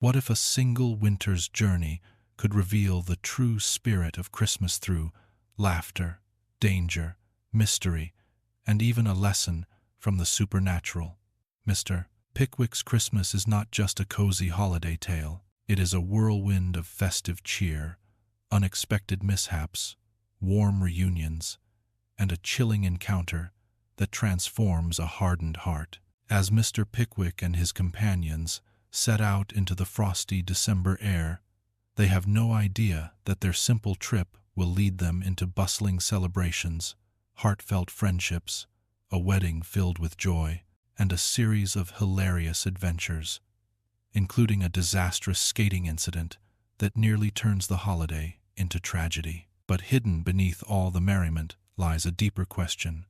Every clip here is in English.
What if a single winter's journey could reveal the true spirit of Christmas through laughter, danger, mystery, and even a lesson from the supernatural? Mr. Pickwick's Christmas is not just a cozy holiday tale. It is a whirlwind of festive cheer, unexpected mishaps, warm reunions, and a chilling encounter that transforms a hardened heart. As Mr. Pickwick and his companions set out into the frosty December air, they have no idea that their simple trip will lead them into bustling celebrations, heartfelt friendships, a wedding filled with joy, and a series of hilarious adventures, including a disastrous skating incident that nearly turns the holiday into tragedy. But hidden beneath all the merriment lies a deeper question.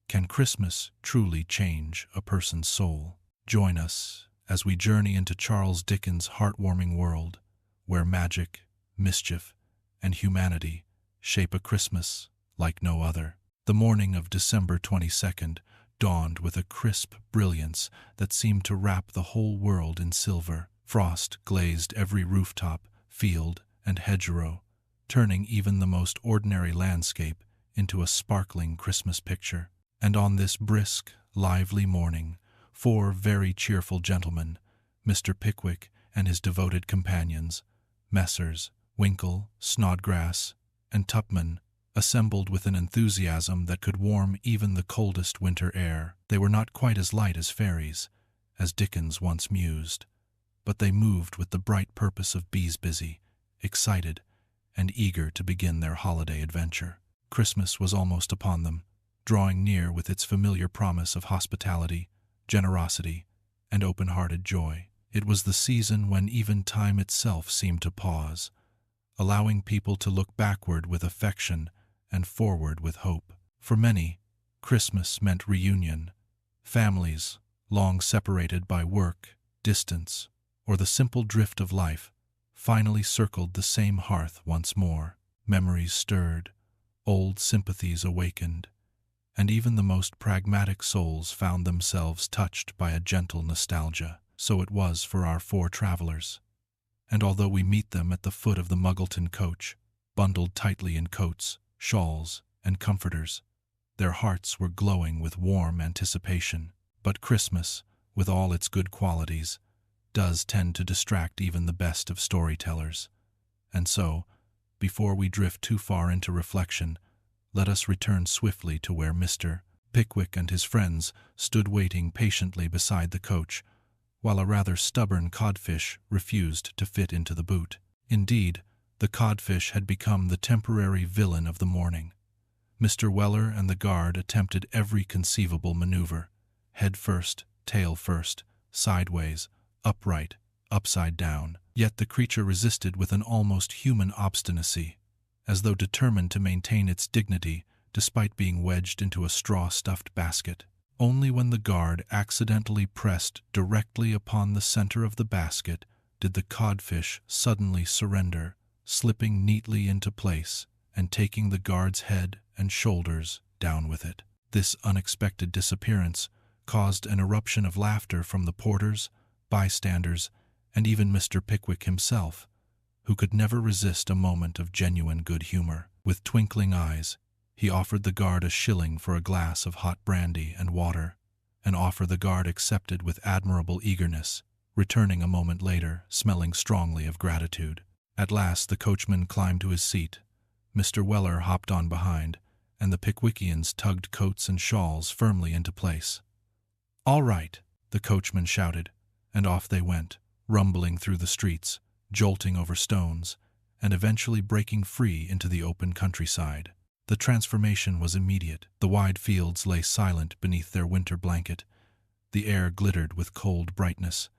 Can Christmas truly change a person's soul? Join us as we journey into Charles Dickens' heartwarming world, where magic, mischief, and humanity shape a Christmas like no other. The morning of December 22nd dawned with a crisp brilliance that seemed to wrap the whole world in silver. Frost glazed every rooftop, field, and hedgerow, turning even the most ordinary landscape into a sparkling Christmas picture. And on this brisk, lively morning, 4 very cheerful gentlemen, Mr. Pickwick and his devoted companions, Messrs. Winkle, Snodgrass, and Tupman, assembled with an enthusiasm that could warm even the coldest winter air. They were not quite as light as fairies, as Dickens once mused, but they moved with the bright purpose of bees busy, excited, and eager to begin their holiday adventure. Christmas was almost upon them, drawing near with its familiar promise of hospitality, generosity, and open-hearted joy. It was the season when even time itself seemed to pause, allowing people to look backward with affection and forward with hope. For many, Christmas meant reunion. Families, long separated by work, distance, or the simple drift of life, finally circled the same hearth once more. Memories stirred, old sympathies awakened, and even the most pragmatic souls found themselves touched by a gentle nostalgia. So it was for our 4 travelers. And although we meet them at the foot of the Muggleton coach, bundled tightly in coats, shawls, and comforters, their hearts were glowing with warm anticipation. But Christmas, with all its good qualities, does tend to distract even the best of storytellers. And so, before we drift too far into reflection, let us return swiftly to where Mr. Pickwick and his friends stood waiting patiently beside the coach, while a rather stubborn codfish refused to fit into the boot. Indeed, the codfish had become the temporary villain of the morning. Mr. Weller and the guard attempted every conceivable maneuver, head first, tail first, sideways, upright, upside down. Yet the creature resisted with an almost human obstinacy, as though determined to maintain its dignity despite being wedged into a straw-stuffed basket. Only when the guard accidentally pressed directly upon the center of the basket did the codfish suddenly surrender, slipping neatly into place and taking the guard's head and shoulders down with it. This unexpected disappearance caused an eruption of laughter from the porters, bystanders, and even Mr. Pickwick himself, who could never resist a moment of genuine good humor. With twinkling eyes, he offered the guard a shilling for a glass of hot brandy and water, an offer the guard accepted with admirable eagerness, returning a moment later, smelling strongly of gratitude. At last the coachman climbed to his seat, Mr. Weller hopped on behind, and the Pickwickians tugged coats and shawls firmly into place. "All right," the coachman shouted, and off they went, rumbling through the streets, jolting over stones, and eventually breaking free into the open countryside. The transformation was immediate. The wide fields lay silent beneath their winter blanket, the air glittered with cold brightness,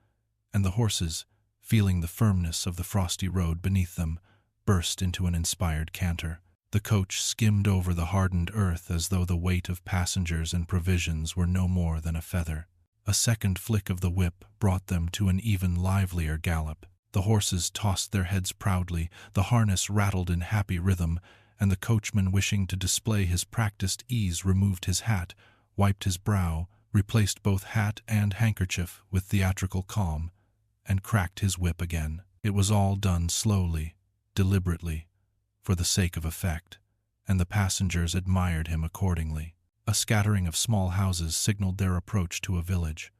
and the horses, feeling the firmness of the frosty road beneath them, burst into an inspired canter. The coach skimmed over the hardened earth as though the weight of passengers and provisions were no more than a feather. A second flick of the whip brought them to an even livelier gallop. The horses tossed their heads proudly, the harness rattled in happy rhythm, and the coachman, wishing to display his practiced ease, removed his hat, wiped his brow, replaced both hat and handkerchief with theatrical calm, and cracked his whip again. It was all done slowly, deliberately, for the sake of effect, and the passengers admired him accordingly. A scattering of small houses signaled their approach to a village.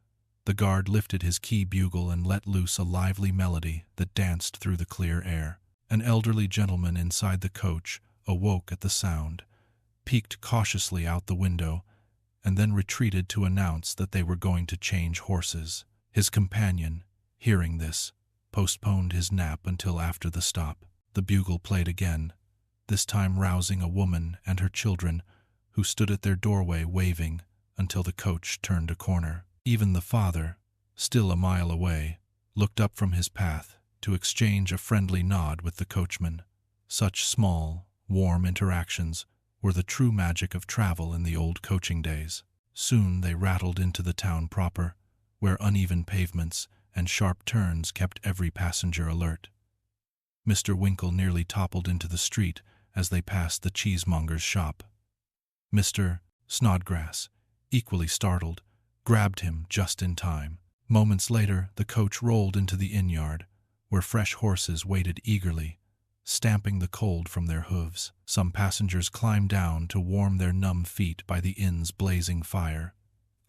The guard lifted his key bugle and let loose a lively melody that danced through the clear air. An elderly gentleman inside the coach awoke at the sound, peeked cautiously out the window, and then retreated to announce that they were going to change horses. His companion, hearing this, postponed his nap until after the stop. The bugle played again, this time rousing a woman and her children, who stood at their doorway waving until the coach turned a corner. Even the father, still a mile away, looked up from his path to exchange a friendly nod with the coachman. Such small, warm interactions were the true magic of travel in the old coaching days. Soon they rattled into the town proper, where uneven pavements and sharp turns kept every passenger alert. Mr. Winkle nearly toppled into the street as they passed the cheesemonger's shop. Mr. Snodgrass, equally startled, grabbed him just in time. Moments later, the coach rolled into the inn-yard, where fresh horses waited eagerly, stamping the cold from their hooves. Some passengers climbed down to warm their numb feet by the inn's blazing fire,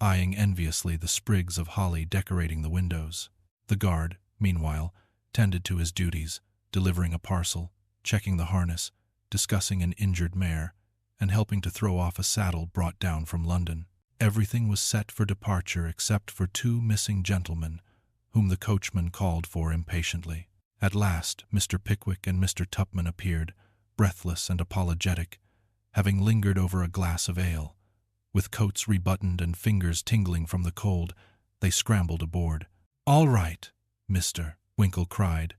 eyeing enviously the sprigs of holly decorating the windows. The guard, meanwhile, tended to his duties, delivering a parcel, checking the harness, discussing an injured mare, and helping to throw off a saddle brought down from London. Everything was set for departure except for two missing gentlemen, whom the coachman called for impatiently. At last, Mr. Pickwick and Mr. Tupman appeared, breathless and apologetic, having lingered over a glass of ale. With coats rebuttoned and fingers tingling from the cold, they scrambled aboard. "All right, Mr." Winkle cried,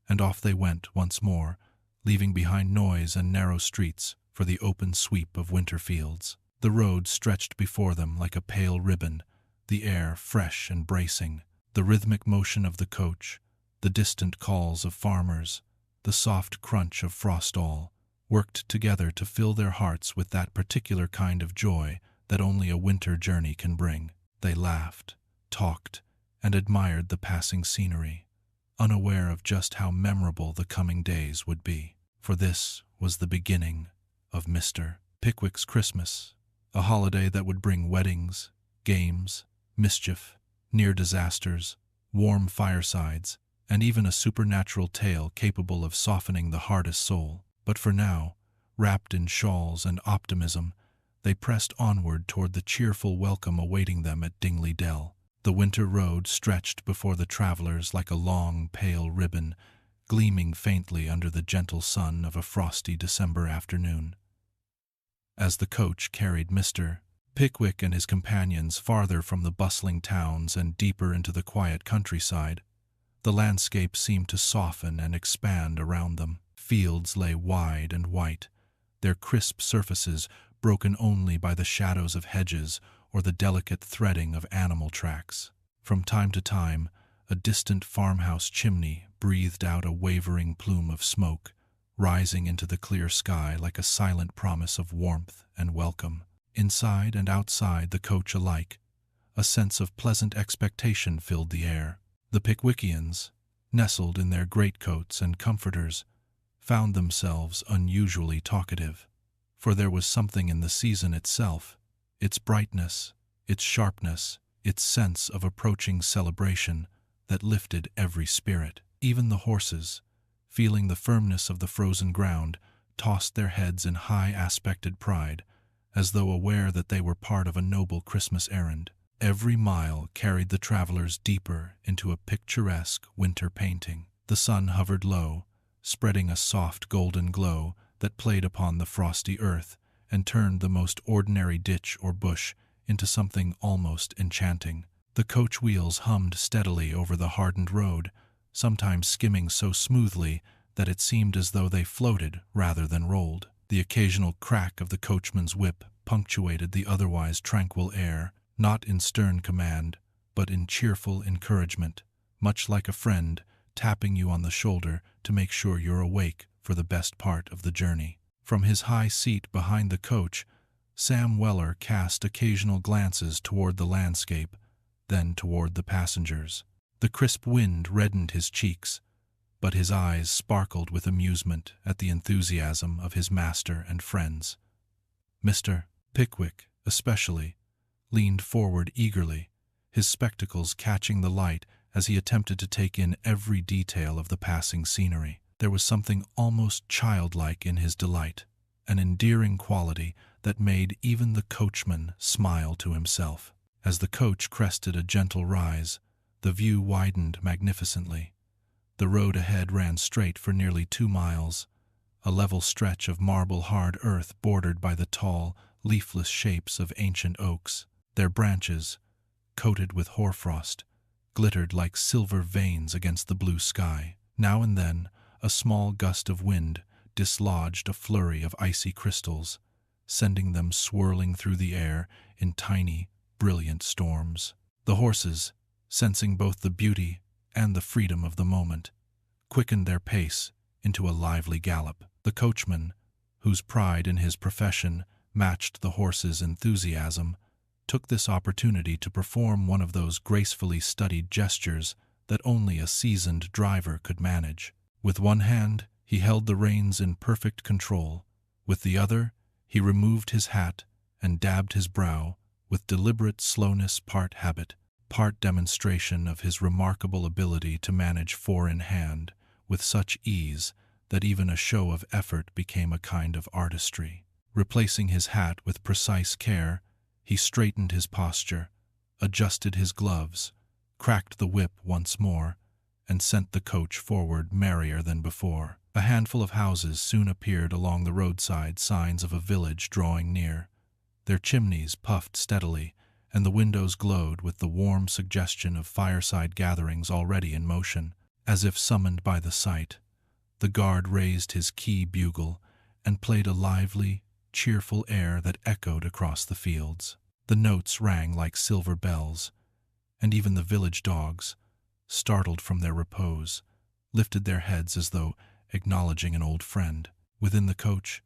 and off they went once more, leaving behind noise and narrow streets for the open sweep of winter fields. The road stretched before them like a pale ribbon, the air fresh and bracing. The rhythmic motion of the coach, the distant calls of farmers, the soft crunch of frost all, worked together to fill their hearts with that particular kind of joy that only a winter journey can bring. They laughed, talked, and admired the passing scenery, unaware of just how memorable the coming days would be. For this was the beginning of Mr. Pickwick's Christmas, a holiday that would bring weddings, games, mischief, near disasters, warm firesides, and even a supernatural tale capable of softening the hardest soul. But for now, wrapped in shawls and optimism, they pressed onward toward the cheerful welcome awaiting them at Dingley Dell. The winter road stretched before the travelers like a long, pale ribbon, gleaming faintly under the gentle sun of a frosty December afternoon. As the coach carried Mr. Pickwick and his companions farther from the bustling towns and deeper into the quiet countryside, the landscape seemed to soften and expand around them. Fields lay wide and white, their crisp surfaces broken only by the shadows of hedges or the delicate threading of animal tracks. From time to time, a distant farmhouse chimney breathed out a wavering plume of smoke, rising into the clear sky like a silent promise of warmth and welcome. Inside and outside the coach alike, a sense of pleasant expectation filled the air. The Pickwickians, nestled in their greatcoats and comforters, found themselves unusually talkative, for there was something in the season itself, its brightness, its sharpness, its sense of approaching celebration, that lifted every spirit. Even the horses, feeling the firmness of the frozen ground, tossed their heads in high-aspected pride, as though aware that they were part of a noble Christmas errand. Every mile carried the travelers deeper into a picturesque winter painting. The sun hovered low, spreading a soft golden glow that played upon the frosty earth and turned the most ordinary ditch or bush into something almost enchanting. The coach wheels hummed steadily over the hardened road, sometimes skimming so smoothly that it seemed as though they floated rather than rolled. The occasional crack of the coachman's whip punctuated the otherwise tranquil air, not in stern command, but in cheerful encouragement, much like a friend tapping you on the shoulder to make sure you're awake for the best part of the journey. From his high seat behind the coach, Sam Weller cast occasional glances toward the landscape, then toward the passengers. The crisp wind reddened his cheeks, but his eyes sparkled with amusement at the enthusiasm of his master and friends. Mr. Pickwick, especially, leaned forward eagerly, his spectacles catching the light as he attempted to take in every detail of the passing scenery. There was something almost childlike in his delight, an endearing quality that made even the coachman smile to himself. As the coach crested a gentle rise, the view widened magnificently. The road ahead ran straight for nearly 2 miles, a level stretch of marble-hard earth bordered by the tall, leafless shapes of ancient oaks. Their branches, coated with hoarfrost, glittered like silver veins against the blue sky. Now and then, a small gust of wind dislodged a flurry of icy crystals, sending them swirling through the air in tiny, brilliant storms. The horses, sensing both the beauty and the freedom of the moment, quickened their pace into a lively gallop. The coachman, whose pride in his profession matched the horses' enthusiasm, took this opportunity to perform one of those gracefully studied gestures that only a seasoned driver could manage. With one hand, he held the reins in perfect control. With the other, he removed his hat and dabbed his brow with deliberate slowness, part habit, part demonstration of his remarkable ability to manage four in hand with such ease that even a show of effort became a kind of artistry. Replacing his hat with precise care, he straightened his posture, adjusted his gloves, cracked the whip once more, and sent the coach forward merrier than before. A handful of houses soon appeared along the roadside, signs of a village drawing near. Their chimneys puffed steadily, and the windows glowed with the warm suggestion of fireside gatherings already in motion. As if summoned by the sight, the guard raised his key bugle and played a lively, cheerful air that echoed across the fields. The notes rang like silver bells, and even the village dogs, startled from their repose, lifted their heads as though acknowledging an old friend. Within the coach,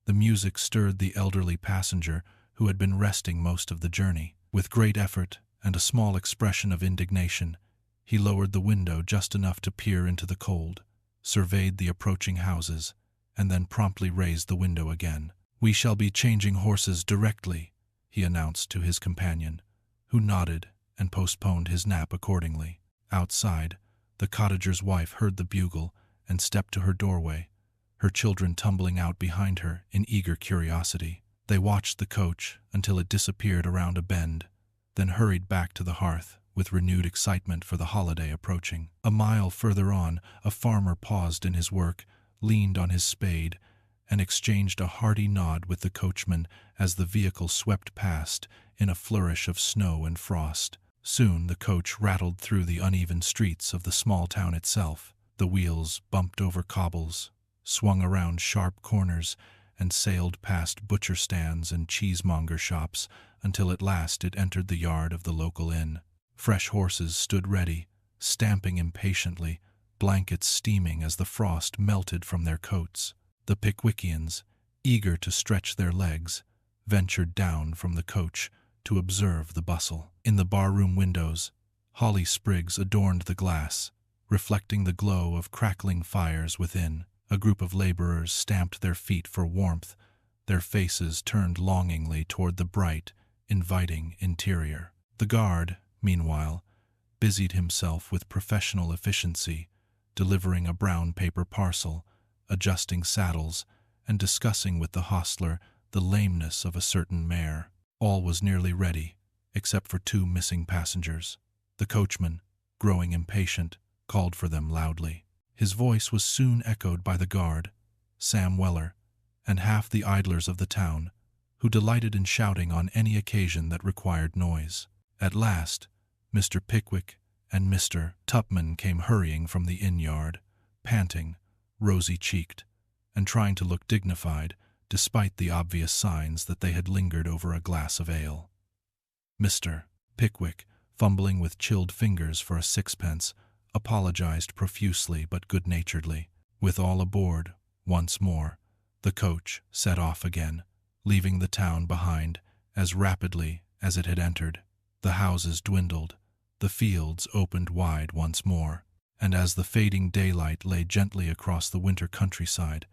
the music stirred the elderly passenger who had been resting most of the journey. With great effort and a small expression of indignation, he lowered the window just enough to peer into the cold, surveyed the approaching houses, and then promptly raised the window again. "We shall be changing horses directly," he announced to his companion, who nodded and postponed his nap accordingly. Outside, the cottager's wife heard the bugle and stepped to her doorway, her children tumbling out behind her in eager curiosity. They watched the coach until it disappeared around a bend, then hurried back to the hearth with renewed excitement for the holiday approaching. A mile further on, a farmer paused in his work, leaned on his spade, and exchanged a hearty nod with the coachman as the vehicle swept past in a flourish of snow and frost. Soon the coach rattled through the uneven streets of the small town itself. The wheels bumped over cobbles, swung around sharp corners, and sailed past butcher stands and cheesemonger shops until at last it entered the yard of the local inn. Fresh horses stood ready, stamping impatiently, blankets steaming as the frost melted from their coats. The Pickwickians, eager to stretch their legs, ventured down from the coach to observe the bustle. In the barroom windows, holly sprigs adorned the glass, reflecting the glow of crackling fires within. A group of laborers stamped their feet for warmth, their faces turned longingly toward the bright, inviting interior. The guard, meanwhile, busied himself with professional efficiency, delivering a brown paper parcel, adjusting saddles, and discussing with the hostler the lameness of a certain mare. All was nearly ready, except for 2 missing passengers. The coachman, growing impatient, called for them loudly. His voice was soon echoed by the guard, Sam Weller, and half the idlers of the town, who delighted in shouting on any occasion that required noise. At last, Mr. Pickwick and Mr. Tupman came hurrying from the inn-yard, panting, rosy-cheeked, and trying to look dignified despite the obvious signs that they had lingered over a glass of ale. Mr. Pickwick, fumbling with chilled fingers for a sixpence, apologized profusely but good-naturedly. With all aboard, once more, the coach set off again, leaving the town behind as rapidly as it had entered. The houses dwindled, The fields opened wide once more, and as the fading daylight lay gently across the winter countryside,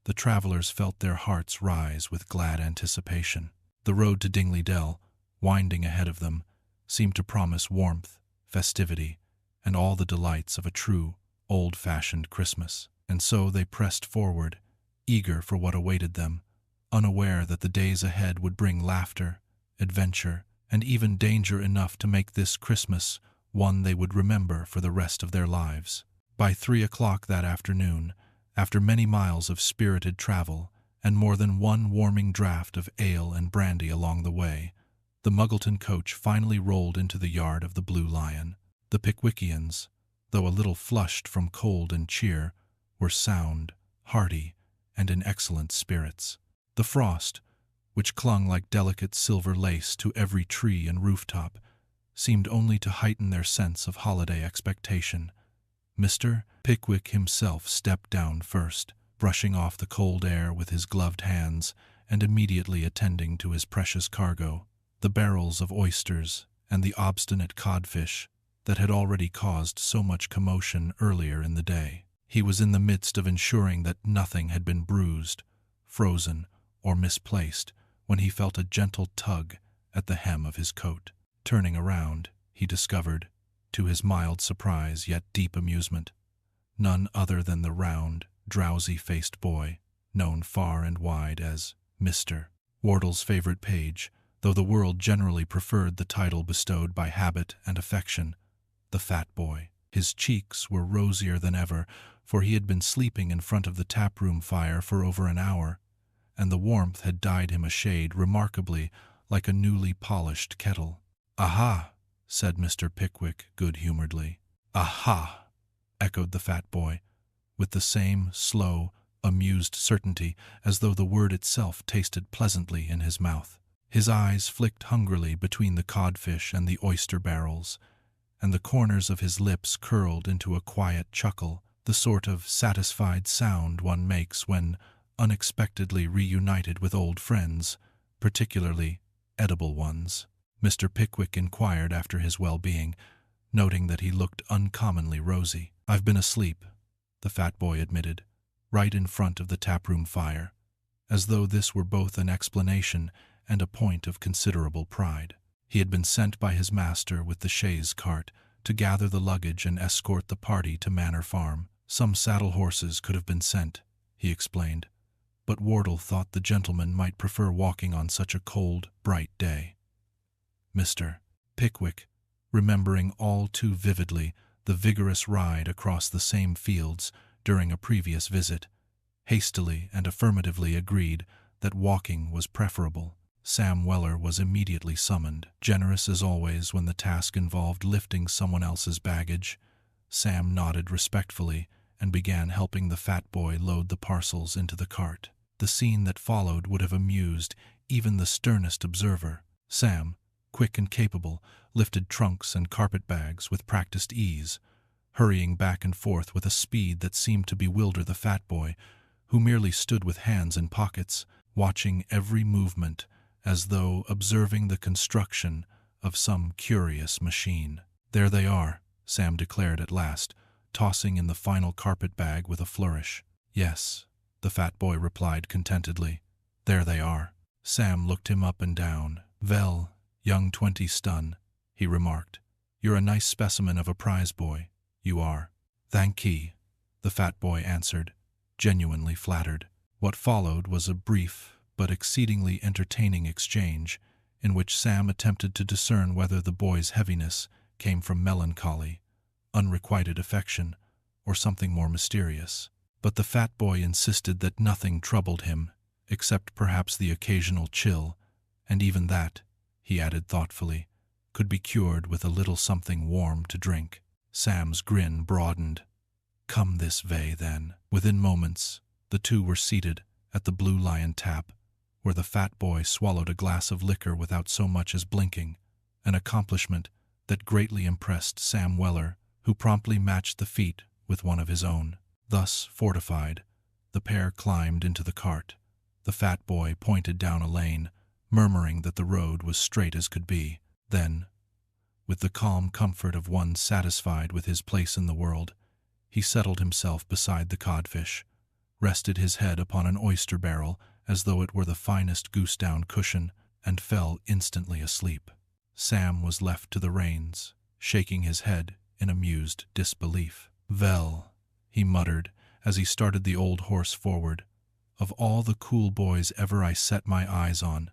the travelers felt their hearts rise with glad anticipation. The road to Dingley Dell, winding ahead of them, seemed to promise warmth, festivity, and all the delights of a true, old-fashioned Christmas. And so they pressed forward, eager for what awaited them, unaware that the days ahead would bring laughter, adventure, and even danger enough to make this Christmas one they would remember for the rest of their lives. By 3 o'clock that afternoon, after many miles of spirited travel and more than one warming draught of ale and brandy along the way, the Muggleton coach finally rolled into the yard of the Blue Lion. The Pickwickians, though a little flushed from cold and cheer, were sound, hearty, and in excellent spirits. The frost, which clung like delicate silver lace to every tree and rooftop, seemed only to heighten their sense of holiday expectation. Mr. Pickwick himself stepped down first, brushing off the cold air with his gloved hands and immediately attending to his precious cargo, the barrels of oysters and the obstinate codfish that had already caused so much commotion earlier in the day. He was in the midst of ensuring that nothing had been bruised, frozen, or misplaced when he felt a gentle tug at the hem of his coat. Turning around, he discovered, to his mild surprise yet deep amusement, none other than the round, drowsy-faced boy, known far and wide as Mr. Wardle's favorite page, though the world generally preferred the title bestowed by habit and affection, the fat boy. His cheeks were rosier than ever, for he had been sleeping in front of the tap-room fire for over an hour, and the warmth had dyed him a shade remarkably like a newly polished kettle. "Aha!" said Mr. Pickwick good-humoredly. "Aha!" echoed the fat boy, with the same slow, amused certainty as though the word itself tasted pleasantly in his mouth. His eyes flicked hungrily between the codfish and the oyster barrels, and the corners of his lips curled into a quiet chuckle, the sort of satisfied sound one makes when unexpectedly reunited with old friends, particularly edible ones. Mr. Pickwick inquired after his well-being, noting that he looked uncommonly rosy. "I've been asleep," the fat boy admitted, right in front of the taproom fire, as though this were both an explanation and a point of considerable pride. He had been sent by his master with the chaise cart to gather the luggage and escort the party to Manor Farm. Some saddle horses could have been sent, he explained, but Wardle thought the gentleman might prefer walking on such a cold, bright day. Mr. Pickwick, remembering all too vividly the vigorous ride across the same fields during a previous visit, hastily and affirmatively agreed that walking was preferable. Sam Weller was immediately summoned. Generous as always when the task involved lifting someone else's baggage, Sam nodded respectfully and began helping the fat boy load the parcels into the cart. The scene that followed would have amused even the sternest observer. Sam, quick and capable, lifted trunks and carpet-bags with practiced ease, hurrying back and forth with a speed that seemed to bewilder the fat boy, who merely stood with hands in pockets, watching every movement as though observing the construction of some curious machine. "There they are," Sam declared at last, tossing in the final carpet-bag with a flourish. "Yes," the fat boy replied contentedly. "There they are." Sam looked him up and down. "Vell, young 20 stun," he remarked. "You're a nice specimen of a prize boy, you are." "Thankee," the fat boy answered, genuinely flattered. What followed was a brief but exceedingly entertaining exchange, in which Sam attempted to discern whether the boy's heaviness came from melancholy, unrequited affection, or something more mysterious. But the fat boy insisted that nothing troubled him, except perhaps the occasional chill, and even that, he added thoughtfully, could be cured with a little something warm to drink. Sam's grin broadened. "Come this way, then." Within moments, the two were seated at the Blue Lion tap, where the fat boy swallowed a glass of liquor without so much as blinking, an accomplishment that greatly impressed Sam Weller, who promptly matched the feat with one of his own. Thus fortified, the pair climbed into the cart. The fat boy pointed down a lane, murmuring that the road was straight as could be. Then, With the calm comfort of one satisfied with his place in the world, he settled himself beside the codfish, rested his head upon an oyster barrel as though it were the finest goose-down cushion, and fell instantly asleep. Sam was left to the reins, shaking his head in amused disbelief. "Vell," he muttered as he started the old horse forward, "of all the cool boys ever I set my eyes on,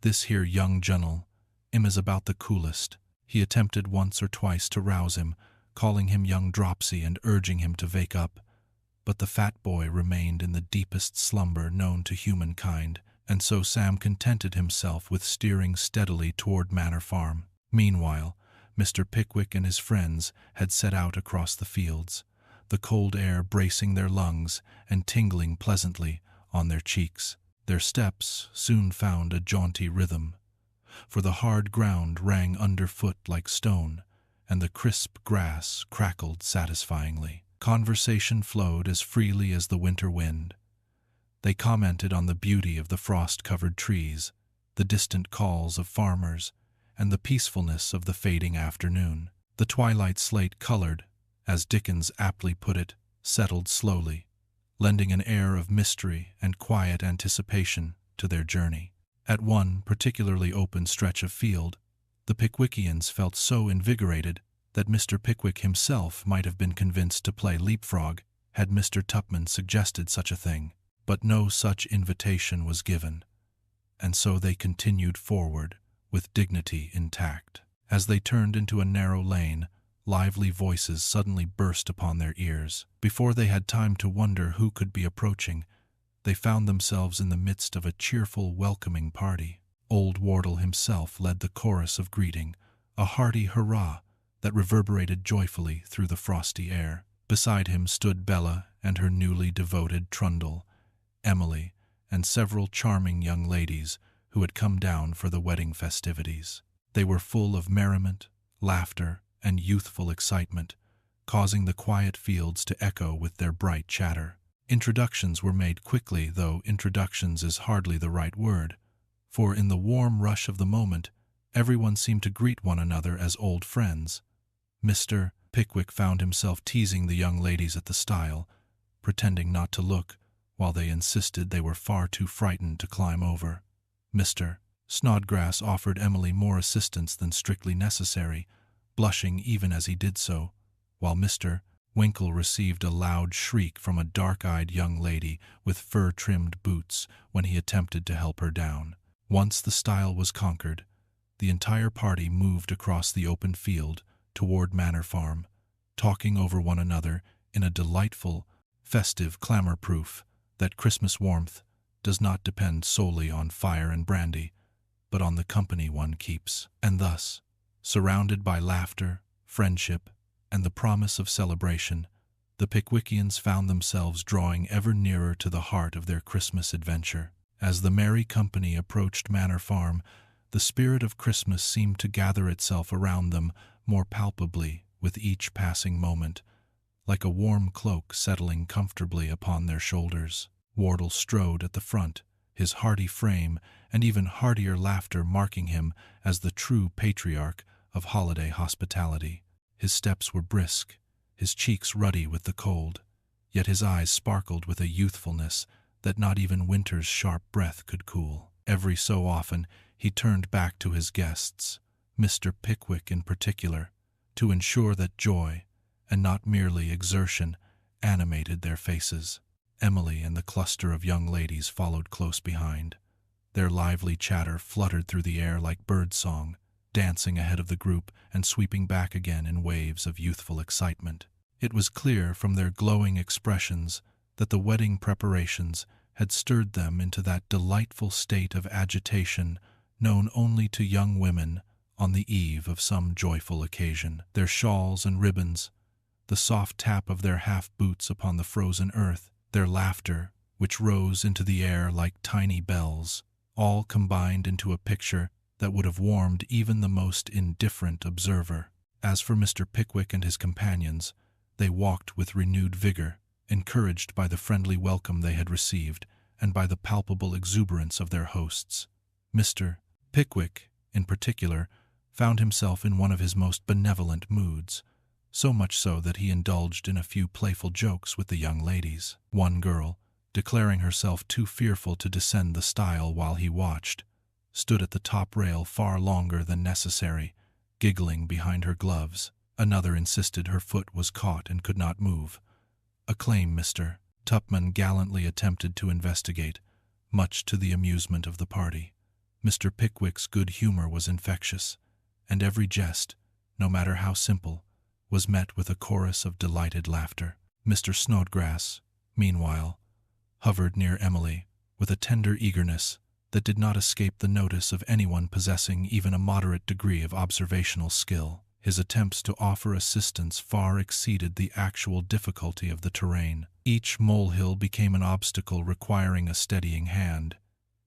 this here young gen'l, 'im is about the coolest." He attempted once or twice to rouse him, calling him young dropsy and urging him to wake up, but the fat boy remained in the deepest slumber known to humankind, and so Sam contented himself with steering steadily toward Manor Farm. Meanwhile, Mr. Pickwick and his friends had set out across the fields, the cold air bracing their lungs and tingling pleasantly on their cheeks. Their steps soon found a jaunty rhythm, for the hard ground rang underfoot like stone, and the crisp grass crackled satisfyingly. Conversation flowed as freely as the winter wind. They commented on the beauty of the frost-covered trees, the distant calls of farmers, and the peacefulness of the fading afternoon. The twilight slate colored, as Dickens aptly put it, settled slowly, lending an air of mystery and quiet anticipation to their journey. At one particularly open stretch of field, the Pickwickians felt so invigorated that Mr. Pickwick himself might have been convinced to play leapfrog had Mr. Tupman suggested such a thing. But no such invitation was given, and so they continued forward with dignity intact. As they turned into a narrow lane, lively voices suddenly burst upon their ears. Before they had time to wonder who could be approaching, they found themselves in the midst of a cheerful, welcoming party. Old Wardle himself led the chorus of greeting, a hearty hurrah that reverberated joyfully through the frosty air. Beside him stood Bella and her newly devoted Trundle, Emily, and several charming young ladies who had come down for the wedding festivities. They were full of merriment, laughter, and youthful excitement, causing the quiet fields to echo with their bright chatter. Introductions were made quickly, though introductions is hardly the right word, for in the warm rush of the moment, everyone seemed to greet one another as old friends. Mr. Pickwick found himself teasing the young ladies at the stile, pretending not to look, while they insisted they were far too frightened to climb over. Mr. Snodgrass offered Emily more assistance than strictly necessary, blushing even as he did so, while Mr. Winkle received a loud shriek from a dark-eyed young lady with fur-trimmed boots when he attempted to help her down. Once the stile was conquered, the entire party moved across the open field toward Manor Farm, talking over one another in a delightful, festive clamor-proof that Christmas warmth does not depend solely on fire and brandy, but on the company one keeps. And thus, surrounded by laughter, friendship, and the promise of celebration, the Pickwickians found themselves drawing ever nearer to the heart of their Christmas adventure. As the merry company approached Manor Farm, the spirit of Christmas seemed to gather itself around them more palpably with each passing moment, like a warm cloak settling comfortably upon their shoulders. Wardle strode at the front, his hearty frame and even heartier laughter marking him as the true patriarch of holiday hospitality. His steps were brisk, his cheeks ruddy with the cold, yet his eyes sparkled with a youthfulness that not even winter's sharp breath could cool. Every so often he turned back to his guests, Mr. Pickwick in particular, to ensure that joy, and not merely exertion, animated their faces. Emily and the cluster of young ladies followed close behind. Their lively chatter fluttered through the air like bird-song, dancing ahead of the group and sweeping back again in waves of youthful excitement. It was clear from their glowing expressions that the wedding preparations had stirred them into that delightful state of agitation known only to young women on the eve of some joyful occasion. Their shawls and ribbons, the soft tap of their half-boots upon the frozen earth, their laughter, which rose into the air like tiny bells, all combined into a picture that would have warmed even the most indifferent observer. As for Mr. Pickwick and his companions, they walked with renewed vigor, encouraged by the friendly welcome they had received and by the palpable exuberance of their hosts. Mr. Pickwick, in particular, found himself in one of his most benevolent moods, so much so that he indulged in a few playful jokes with the young ladies. One girl, declaring herself too fearful to descend the stile while he watched, stood at the top rail far longer than necessary, giggling behind her gloves. Another insisted her foot was caught and could not move. A claim Mr. Tupman gallantly attempted to investigate, much to the amusement of the party. Mr. Pickwick's good humor was infectious, and every jest, no matter how simple, was met with a chorus of delighted laughter. Mr. Snodgrass, meanwhile, hovered near Emily with a tender eagerness that did not escape the notice of anyone possessing even a moderate degree of observational skill. His attempts to offer assistance far exceeded the actual difficulty of the terrain. Each molehill became an obstacle requiring a steadying hand.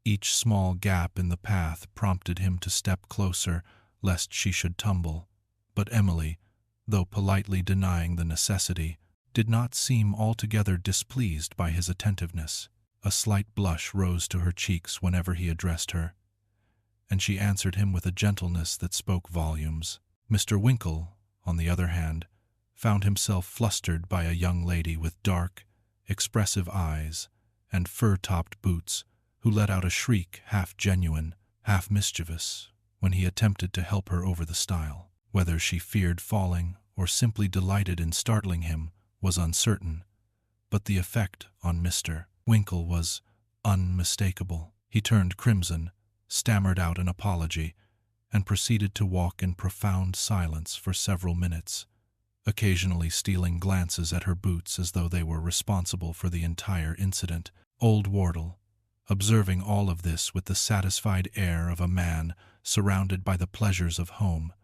Each small gap in the path prompted him to step closer, lest she should tumble. But Emily, though politely denying the necessity, did not seem altogether displeased by his attentiveness. A slight blush rose to her cheeks whenever he addressed her, and she answered him with a gentleness that spoke volumes. Mr. Winkle, on the other hand, found himself flustered by a young lady with dark, expressive eyes and fur-topped boots, who let out a shriek half genuine, half mischievous, when he attempted to help her over the stile. Whether she feared falling or simply delighted in startling him was uncertain, but the effect on Mr. Winkle was unmistakable. He turned crimson, stammered out an apology, and proceeded to walk in profound silence for several minutes, occasionally stealing glances at her boots as though they were responsible for the entire incident. Old Wardle, observing all of this with the satisfied air of a man surrounded by the pleasures of home,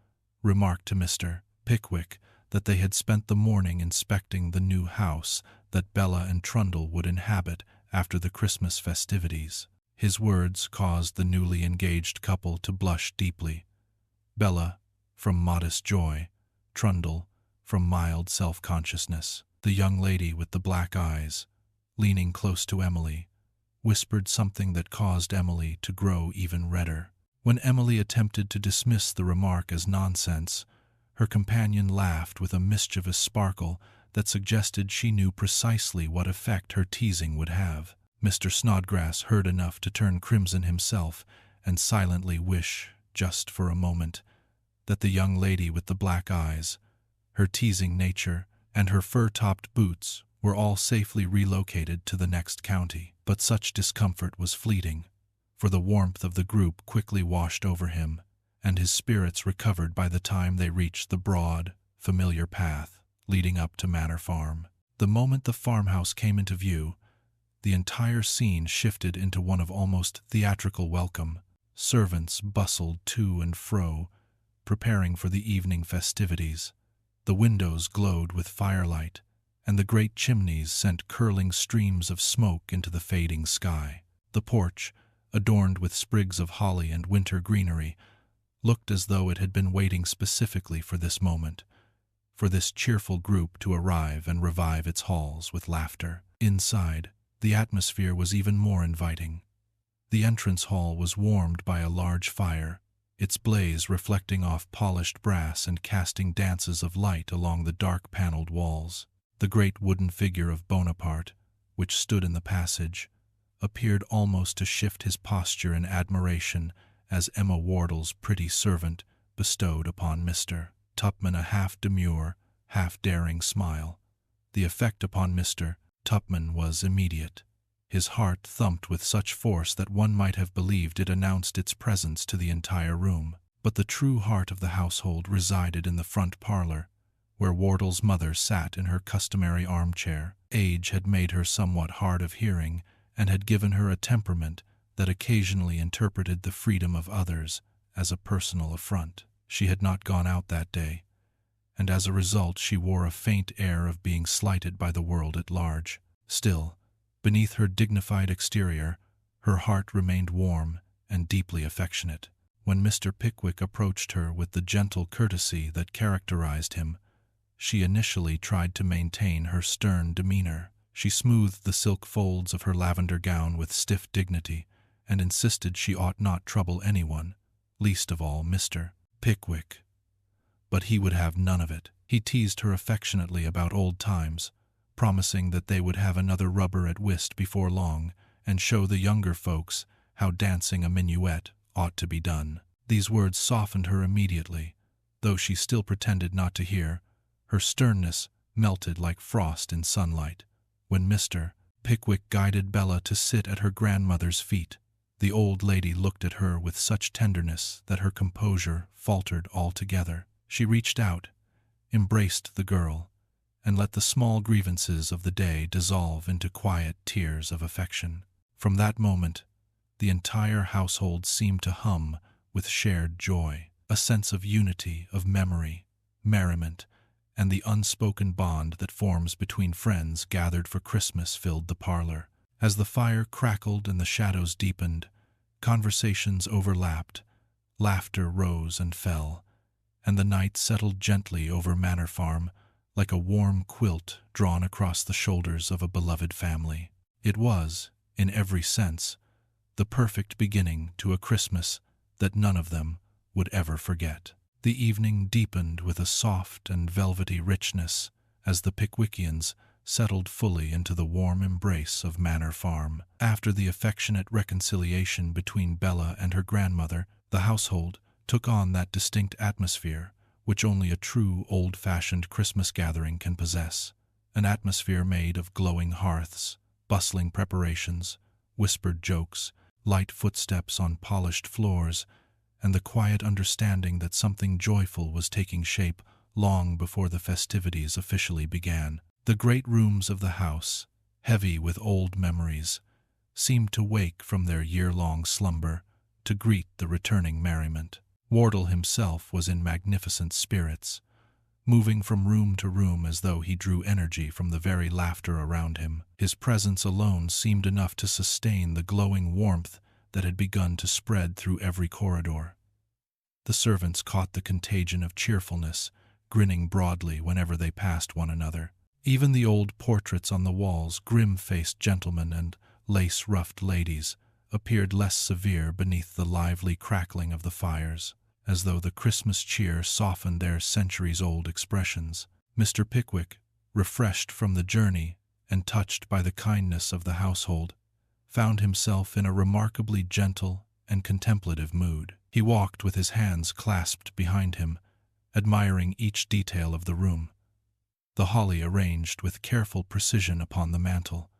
remarked to Mr. Pickwick that they had spent the morning inspecting the new house that Bella and Trundle would inhabit after the Christmas festivities. His words caused the newly engaged couple to blush deeply. Bella, from modest joy; Trundle, from mild self-consciousness. The young lady with the black eyes, leaning close to Emily, whispered something that caused Emily to grow even redder. When Emily attempted to dismiss the remark as nonsense, her companion laughed with a mischievous sparkle that suggested she knew precisely what effect her teasing would have. Mr. Snodgrass heard enough to turn crimson himself and silently wish, just for a moment, that the young lady with the black eyes, her teasing nature, and her fur-topped boots were all safely relocated to the next county. But such discomfort was fleeting, for the warmth of the group quickly washed over him, and his spirits recovered by the time they reached the broad, familiar path leading up to Manor Farm. The moment the farmhouse came into view, the entire scene shifted into one of almost theatrical welcome. Servants bustled to and fro, preparing for the evening festivities. The windows glowed with firelight, and the great chimneys sent curling streams of smoke into the fading sky. The porch, adorned with sprigs of holly and winter greenery, looked as though it had been waiting specifically for this moment, for this cheerful group to arrive and revive its halls with laughter. Inside, the atmosphere was even more inviting. The entrance hall was warmed by a large fire, its blaze reflecting off polished brass and casting dances of light along the dark paneled walls. The great wooden figure of Bonaparte, which stood in the passage, appeared almost to shift his posture in admiration as Emma Wardle's pretty servant bestowed upon Mr. Tupman a half-demure, half-daring smile. The effect upon Mr. Tupman was immediate. His heart thumped with such force that one might have believed it announced its presence to the entire room. But the true heart of the household resided in the front parlor, where Wardle's mother sat in her customary armchair. Age had made her somewhat hard of hearing and had given her a temperament that occasionally interpreted the freedom of others as a personal affront. She had not gone out that day, and as a result she wore a faint air of being slighted by the world at large. Still, beneath her dignified exterior, her heart remained warm and deeply affectionate. When Mr. Pickwick approached her with the gentle courtesy that characterized him, she initially tried to maintain her stern demeanor. She smoothed the silk folds of her lavender gown with stiff dignity and insisted she ought not trouble anyone, least of all Mr. Pickwick. But he would have none of it. He teased her affectionately about old times, promising that they would have another rubber at whist before long and show the younger folks how dancing a minuet ought to be done. These words softened her immediately, though she still pretended not to hear. Her sternness melted like frost in sunlight. When Mr. Pickwick guided Bella to sit at her grandmother's feet, the old lady looked at her with such tenderness that her composure faltered altogether. She reached out, embraced the girl, and let the small grievances of the day dissolve into quiet tears of affection. From that moment, the entire household seemed to hum with shared joy. A sense of unity, of memory, merriment, and the unspoken bond that forms between friends gathered for Christmas filled the parlor. As the fire crackled and the shadows deepened, conversations overlapped, laughter rose and fell, and the night settled gently over Manor Farm like a warm quilt drawn across the shoulders of a beloved family. It was, in every sense, the perfect beginning to a Christmas that none of them would ever forget. The evening deepened with a soft and velvety richness as the Pickwickians settled fully into the warm embrace of Manor Farm. After the affectionate reconciliation between Bella and her grandmother, the household took on that distinct atmosphere which only a true old-fashioned Christmas gathering can possess, an atmosphere made of glowing hearths, bustling preparations, whispered jokes, light footsteps on polished floors, and the quiet understanding that something joyful was taking shape long before the festivities officially began. The great rooms of the house, heavy with old memories, seemed to wake from their year-long slumber to greet the returning merriment. Wardle himself was in magnificent spirits, moving from room to room as though he drew energy from the very laughter around him. His presence alone seemed enough to sustain the glowing warmth that had begun to spread through every corridor. The servants caught the contagion of cheerfulness, grinning broadly whenever they passed one another. Even the old portraits on the walls, grim-faced gentlemen and lace-ruffed ladies, appeared less severe beneath the lively crackling of the fires, as though the Christmas cheer softened their centuries-old expressions. Mr. Pickwick, refreshed from the journey and touched by the kindness of the household, found himself in a remarkably gentle and contemplative mood. He walked with his hands clasped behind him, admiring each detail of the room. The holly arranged with careful precision upon the mantel,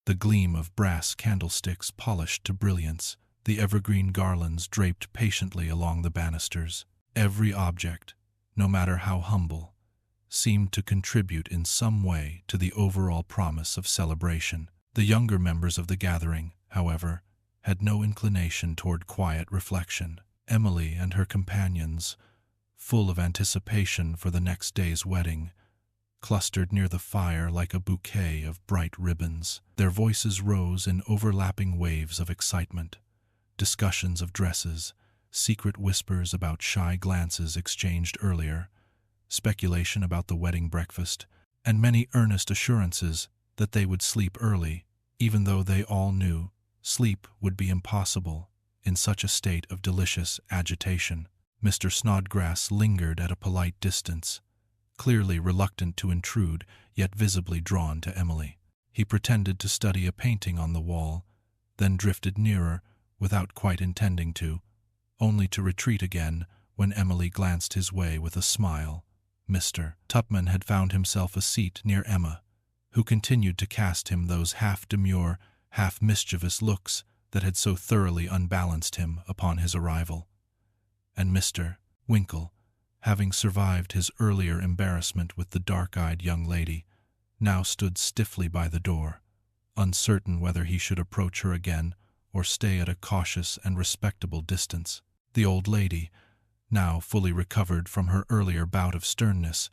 the gleam of brass candlesticks polished to brilliance, the evergreen garlands draped patiently along the banisters. Every object, no matter how humble, seemed to contribute in some way to the overall promise of celebration. The younger members of the gathering, however, had no inclination toward quiet reflection. Emily and her companions, full of anticipation for the next day's wedding, clustered near the fire like a bouquet of bright ribbons. Their voices rose in overlapping waves of excitement, discussions of dresses, secret whispers about shy glances exchanged earlier, speculation about the wedding breakfast, and many earnest assurances that they would sleep early, even though they all knew sleep would be impossible in such a state of delicious agitation. Mr. Snodgrass lingered at a polite distance, clearly reluctant to intrude, yet visibly drawn to Emily. He pretended to study a painting on the wall, then drifted nearer without quite intending to, only to retreat again when Emily glanced his way with a smile. Mr. Tupman had found himself a seat near Emma, who continued to cast him those half-demure, half-mischievous looks that had so thoroughly unbalanced him upon his arrival. And Mr. Winkle, having survived his earlier embarrassment with the dark-eyed young lady, now stood stiffly by the door, uncertain whether he should approach her again or stay at a cautious and respectable distance. The old lady, now fully recovered from her earlier bout of sternness,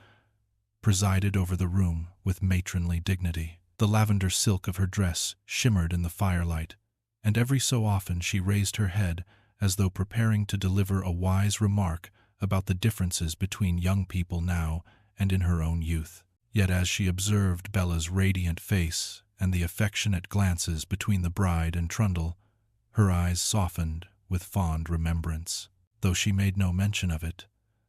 presided over the room with matronly dignity. The lavender silk of her dress shimmered in the firelight, and every so often she raised her head as though preparing to deliver a wise remark about the differences between young people now and in her own youth. Yet as she observed Bella's radiant face and the affectionate glances between the bride and Trundle, her eyes softened with fond remembrance. though she made no mention of it.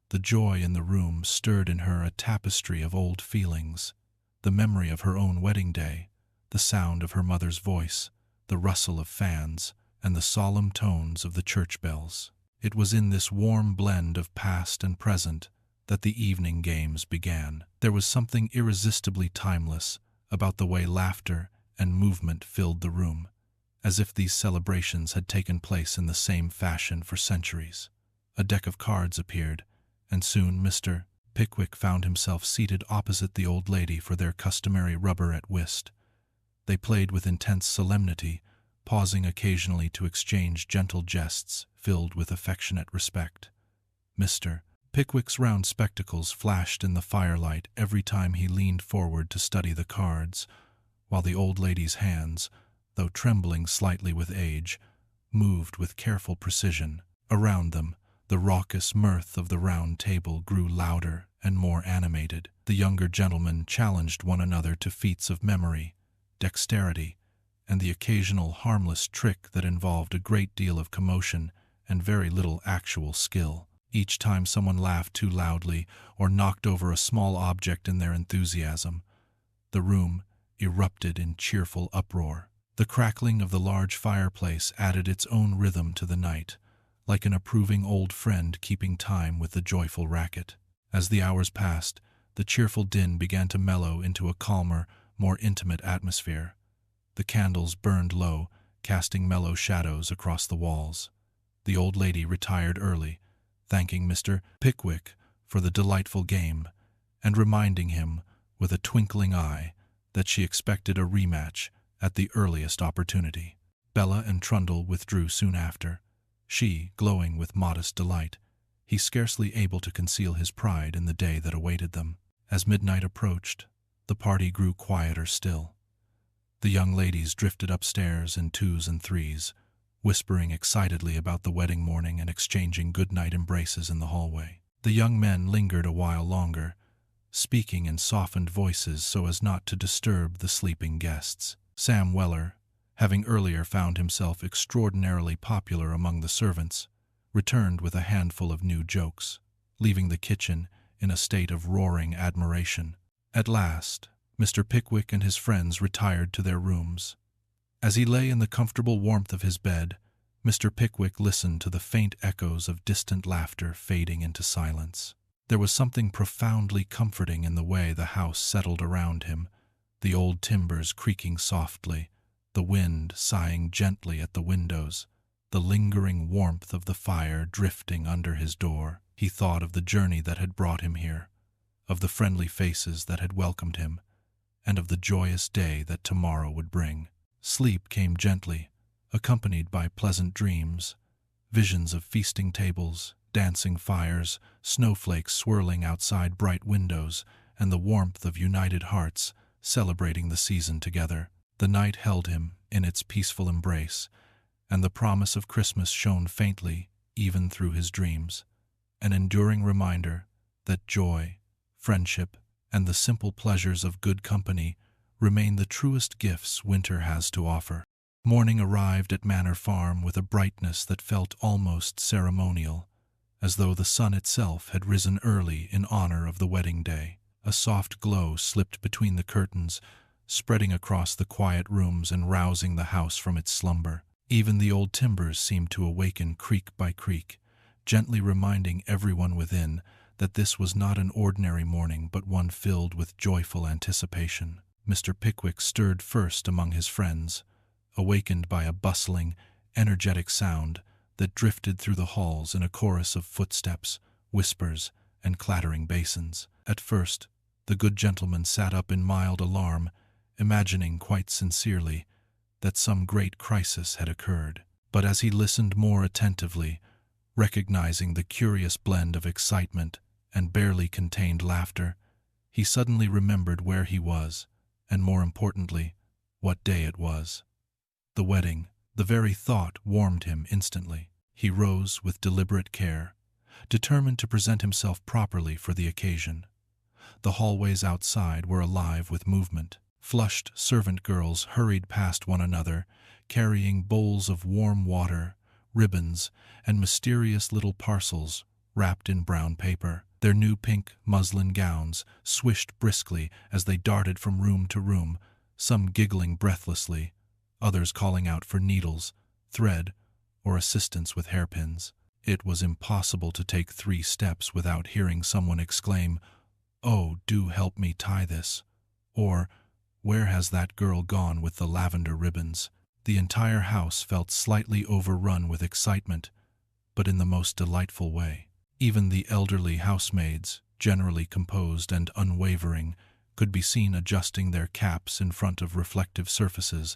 The joy in the room stirred in her a tapestry of old feelings, the memory of her own wedding day, the sound of her mother's voice, the rustle of fans, and the solemn tones of the church bells. It was in this warm blend of past and present that the evening games began. There was something irresistibly timeless about the way laughter and movement filled the room, as if these celebrations had taken place in the same fashion for centuries. A deck of cards appeared, and soon Mr. Pickwick found himself seated opposite the old lady for their customary rubber at whist. They played with intense solemnity, pausing occasionally to exchange gentle jests filled with affectionate respect. Mr. Pickwick's round spectacles flashed in the firelight every time he leaned forward to study the cards, while the old lady's hands, though trembling slightly with age, moved with careful precision. Around them, the raucous mirth of the round table grew louder and more animated. The younger gentlemen challenged one another to feats of memory, dexterity, and the occasional harmless trick that involved a great deal of commotion and very little actual skill. Each time someone laughed too loudly or knocked over a small object in their enthusiasm, the room erupted in cheerful uproar. The crackling of the large fireplace added its own rhythm to the night, like an approving old friend keeping time with the joyful racket. As the hours passed, the cheerful din began to mellow into a calmer, more intimate atmosphere. The candles burned low, casting mellow shadows across the walls. The old lady retired early, thanking Mr. Pickwick for the delightful game, and reminding him, with a twinkling eye, that she expected a rematch at the earliest opportunity. Bella and Trundle withdrew soon after, she glowing with modest delight, he scarcely able to conceal his pride in the day that awaited them. As midnight approached, the party grew quieter still. The young ladies drifted upstairs in twos and threes, whispering excitedly about the wedding morning and exchanging good-night embraces in the hallway. The young men lingered a while longer, speaking in softened voices so as not to disturb the sleeping guests. Sam Weller, having earlier found himself extraordinarily popular among the servants, returned with a handful of new jokes, leaving the kitchen in a state of roaring admiration. At last, Mr. Pickwick and his friends retired to their rooms. As he lay in the comfortable warmth of his bed, Mr. Pickwick listened to the faint echoes of distant laughter fading into silence. There was something profoundly comforting in the way the house settled around him, the old timbers creaking softly, the wind sighing gently at the windows, the lingering warmth of the fire drifting under his door. He thought of the journey that had brought him here, of the friendly faces that had welcomed him, and of the joyous day that tomorrow would bring. Sleep came gently, accompanied by pleasant dreams, visions of feasting tables, dancing fires, snowflakes swirling outside bright windows, and the warmth of united hearts celebrating the season together. The night held him in its peaceful embrace, and the promise of Christmas shone faintly even through his dreams, an enduring reminder that joy, friendship, and the simple pleasures of good company remain the truest gifts winter has to offer. Morning arrived at Manor Farm with a brightness that felt almost ceremonial, as though the sun itself had risen early in honor of the wedding day. A soft glow slipped between the curtains, spreading across the quiet rooms and rousing the house from its slumber. Even the old timbers seemed to awaken creak by creak, gently reminding everyone within that this was not an ordinary morning but one filled with joyful anticipation. Mr. Pickwick stirred first among his friends, awakened by a bustling, energetic sound that drifted through the halls in a chorus of footsteps, whispers, and clattering basins. At first, the good gentleman sat up in mild alarm, imagining quite sincerely that some great crisis had occurred. But as he listened more attentively, recognizing the curious blend of excitement and barely contained laughter, he suddenly remembered where he was, and more importantly, what day it was. The wedding. The very thought warmed him instantly. He rose with deliberate care, determined to present himself properly for the occasion. The hallways outside were alive with movement. Flushed servant girls hurried past one another, carrying bowls of warm water, ribbons, and mysterious little parcels wrapped in brown paper. Their new pink muslin gowns swished briskly as they darted from room to room, some giggling breathlessly, others calling out for needles, thread, or assistance with hairpins. It was impossible to take 3 steps without hearing someone exclaim, "Oh, do help me tie this," or "Where has that girl gone with the lavender ribbons?" The entire house felt slightly overrun with excitement, but in the most delightful way. Even the elderly housemaids, generally composed and unwavering, could be seen adjusting their caps in front of reflective surfaces,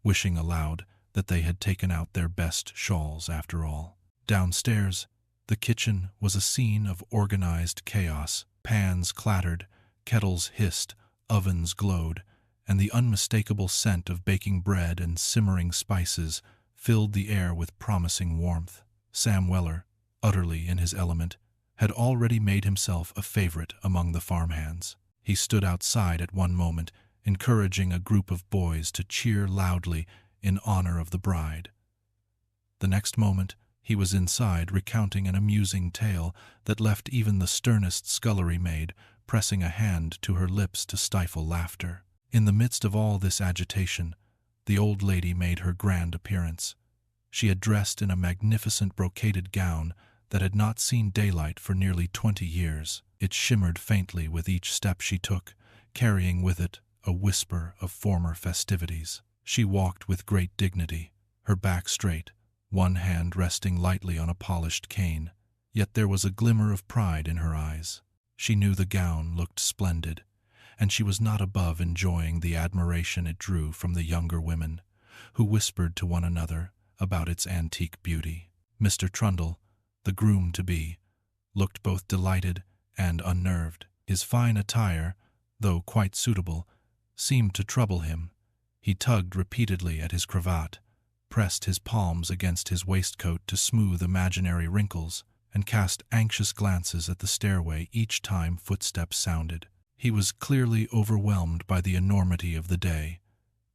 wishing aloud that they had taken out their best shawls after all. Downstairs, the kitchen was a scene of organized chaos. Pans clattered, kettles hissed, ovens glowed, and the unmistakable scent of baking bread and simmering spices filled the air with promising warmth. Sam Weller, utterly in his element, had already made himself a favorite among the farmhands. He stood outside at one moment, encouraging a group of boys to cheer loudly in honor of the bride. The next moment, he was inside recounting an amusing tale that left even the sternest scullery maid pressing a hand to her lips to stifle laughter. In the midst of all this agitation, the old lady made her grand appearance. She had dressed in a magnificent brocaded gown that had not seen daylight for nearly 20 years. It shimmered faintly with each step she took, carrying with it a whisper of former festivities. She walked with great dignity, her back straight, one hand resting lightly on a polished cane, yet there was a glimmer of pride in her eyes. She knew the gown looked splendid, and she was not above enjoying the admiration it drew from the younger women, who whispered to one another about its antique beauty. Mr. Trundle, the groom-to-be, looked both delighted and unnerved. His fine attire, though quite suitable, seemed to trouble him. He tugged repeatedly at his cravat, pressed his palms against his waistcoat to smooth imaginary wrinkles, and cast anxious glances at the stairway each time footsteps sounded. He was clearly overwhelmed by the enormity of the day,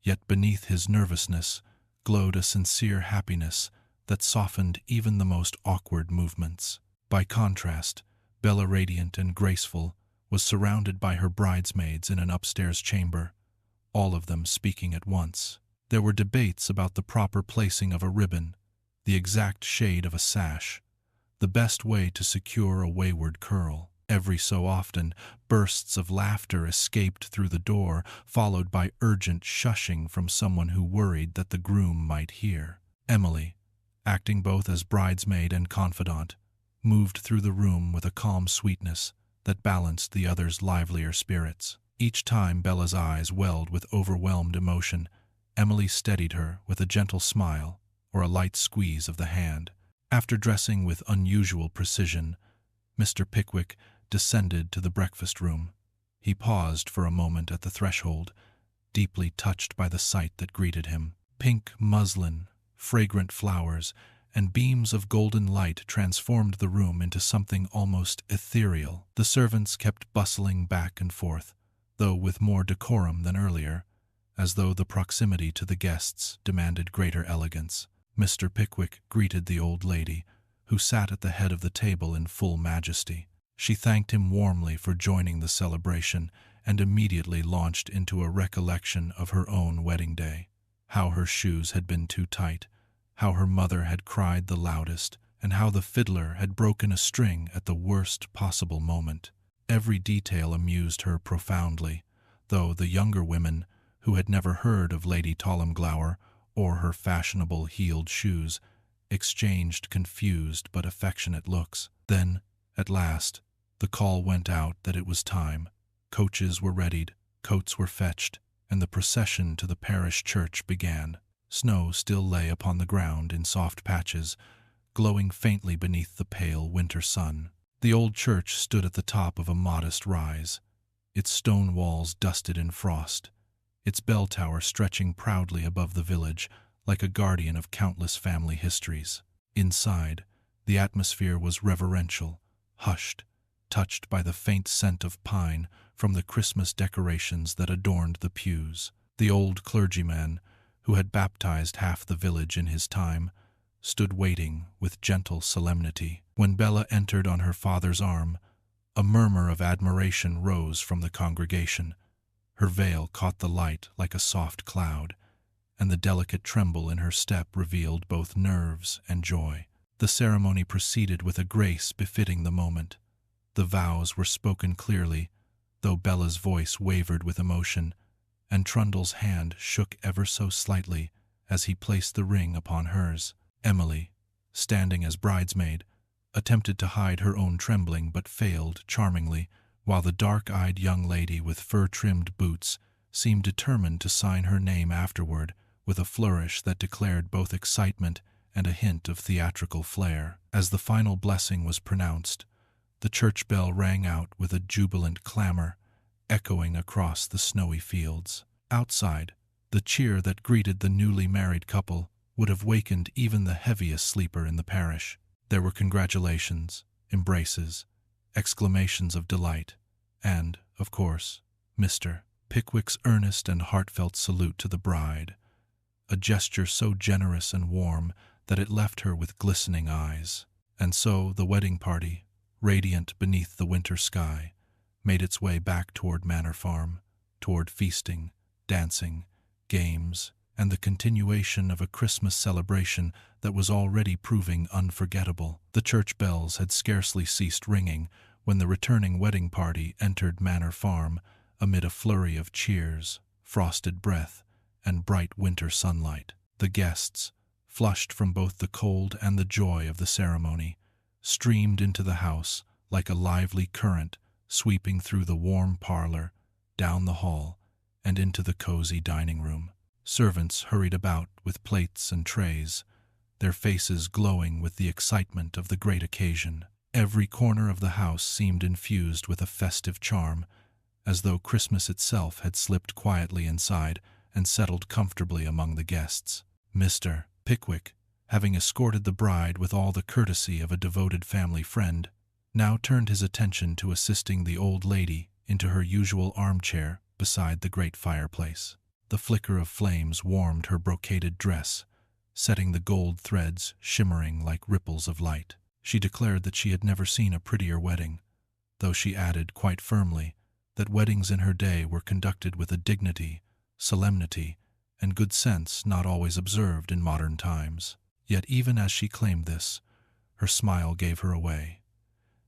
yet beneath his nervousness glowed a sincere happiness that softened even the most awkward movements. By contrast, Bella, radiant and graceful, was surrounded by her bridesmaids in an upstairs chamber, all of them speaking at once. There were debates about the proper placing of a ribbon, the exact shade of a sash, the best way to secure a wayward curl. Every so often, bursts of laughter escaped through the door, followed by urgent shushing from someone who worried that the groom might hear. Emily, acting both as bridesmaid and confidant, moved through the room with a calm sweetness that balanced the other's livelier spirits. Each time Bella's eyes welled with overwhelmed emotion, Emily steadied her with a gentle smile or a light squeeze of the hand. After dressing with unusual precision, Mr. Pickwick descended to the breakfast room. He paused for a moment at the threshold, deeply touched by the sight that greeted him. Pink muslin, fragrant flowers, and beams of golden light transformed the room into something almost ethereal. The servants kept bustling back and forth, though with more decorum than earlier, as though the proximity to the guests demanded greater elegance. Mr. Pickwick greeted the old lady, who sat at the head of the table in full majesty. She thanked him warmly for joining the celebration and immediately launched into a recollection of her own wedding day. How her shoes had been too tight, how her mother had cried the loudest, and how the fiddler had broken a string at the worst possible moment. Every detail amused her profoundly, though the younger women, who had never heard of Lady Tollimglower or her fashionable heeled shoes, exchanged confused but affectionate looks. Then, at last, the call went out that it was time. Coaches were readied, coats were fetched, and the procession to the parish church began. Snow still lay upon the ground in soft patches, glowing faintly beneath the pale winter sun. The old church stood at the top of a modest rise, its stone walls dusted in frost, its bell tower stretching proudly above the village like a guardian of countless family histories. Inside, the atmosphere was reverential, hushed, touched by the faint scent of pine from the Christmas decorations that adorned the pews. The old clergyman, who had baptized half the village in his time, stood waiting with gentle solemnity. When Bella entered on her father's arm, a murmur of admiration rose from the congregation. Her veil caught the light like a soft cloud, and the delicate tremble in her step revealed both nerves and joy. The ceremony proceeded with a grace befitting the moment. The vows were spoken clearly, though Bella's voice wavered with emotion, and Trundle's hand shook ever so slightly as he placed the ring upon hers. Emily, standing as bridesmaid, attempted to hide her own trembling but failed charmingly, while the dark-eyed young lady with fur-trimmed boots seemed determined to sign her name afterward with a flourish that declared both excitement and a hint of theatrical flair. As the final blessing was pronounced, the church bell rang out with a jubilant clamor, echoing across the snowy fields. Outside, the cheer that greeted the newly married couple would have wakened even the heaviest sleeper in the parish. There were congratulations, embraces, exclamations of delight, and, of course, Mr. Pickwick's earnest and heartfelt salute to the bride, a gesture so generous and warm that it left her with glistening eyes. And so the wedding party, radiant beneath the winter sky, made its way back toward Manor Farm, toward feasting, dancing, games, and the continuation of a Christmas celebration that was already proving unforgettable. The church bells had scarcely ceased ringing when the returning wedding party entered Manor Farm amid a flurry of cheers, frosted breath, and bright winter sunlight. The guests, flushed from both the cold and the joy of the ceremony, streamed into the house like a lively current sweeping through the warm parlor, down the hall, and into the cozy dining room. Servants hurried about with plates and trays, their faces glowing with the excitement of the great occasion. Every corner of the house seemed infused with a festive charm, as though Christmas itself had slipped quietly inside and settled comfortably among the guests. Mr. Pickwick, having escorted the bride with all the courtesy of a devoted family friend, now turned his attention to assisting the old lady into her usual armchair beside the great fireplace. The flicker of flames warmed her brocaded dress, setting the gold threads shimmering like ripples of light. She declared that she had never seen a prettier wedding, though she added quite firmly that weddings in her day were conducted with a dignity, solemnity, and good sense not always observed in modern times. Yet even as she claimed this, her smile gave her away.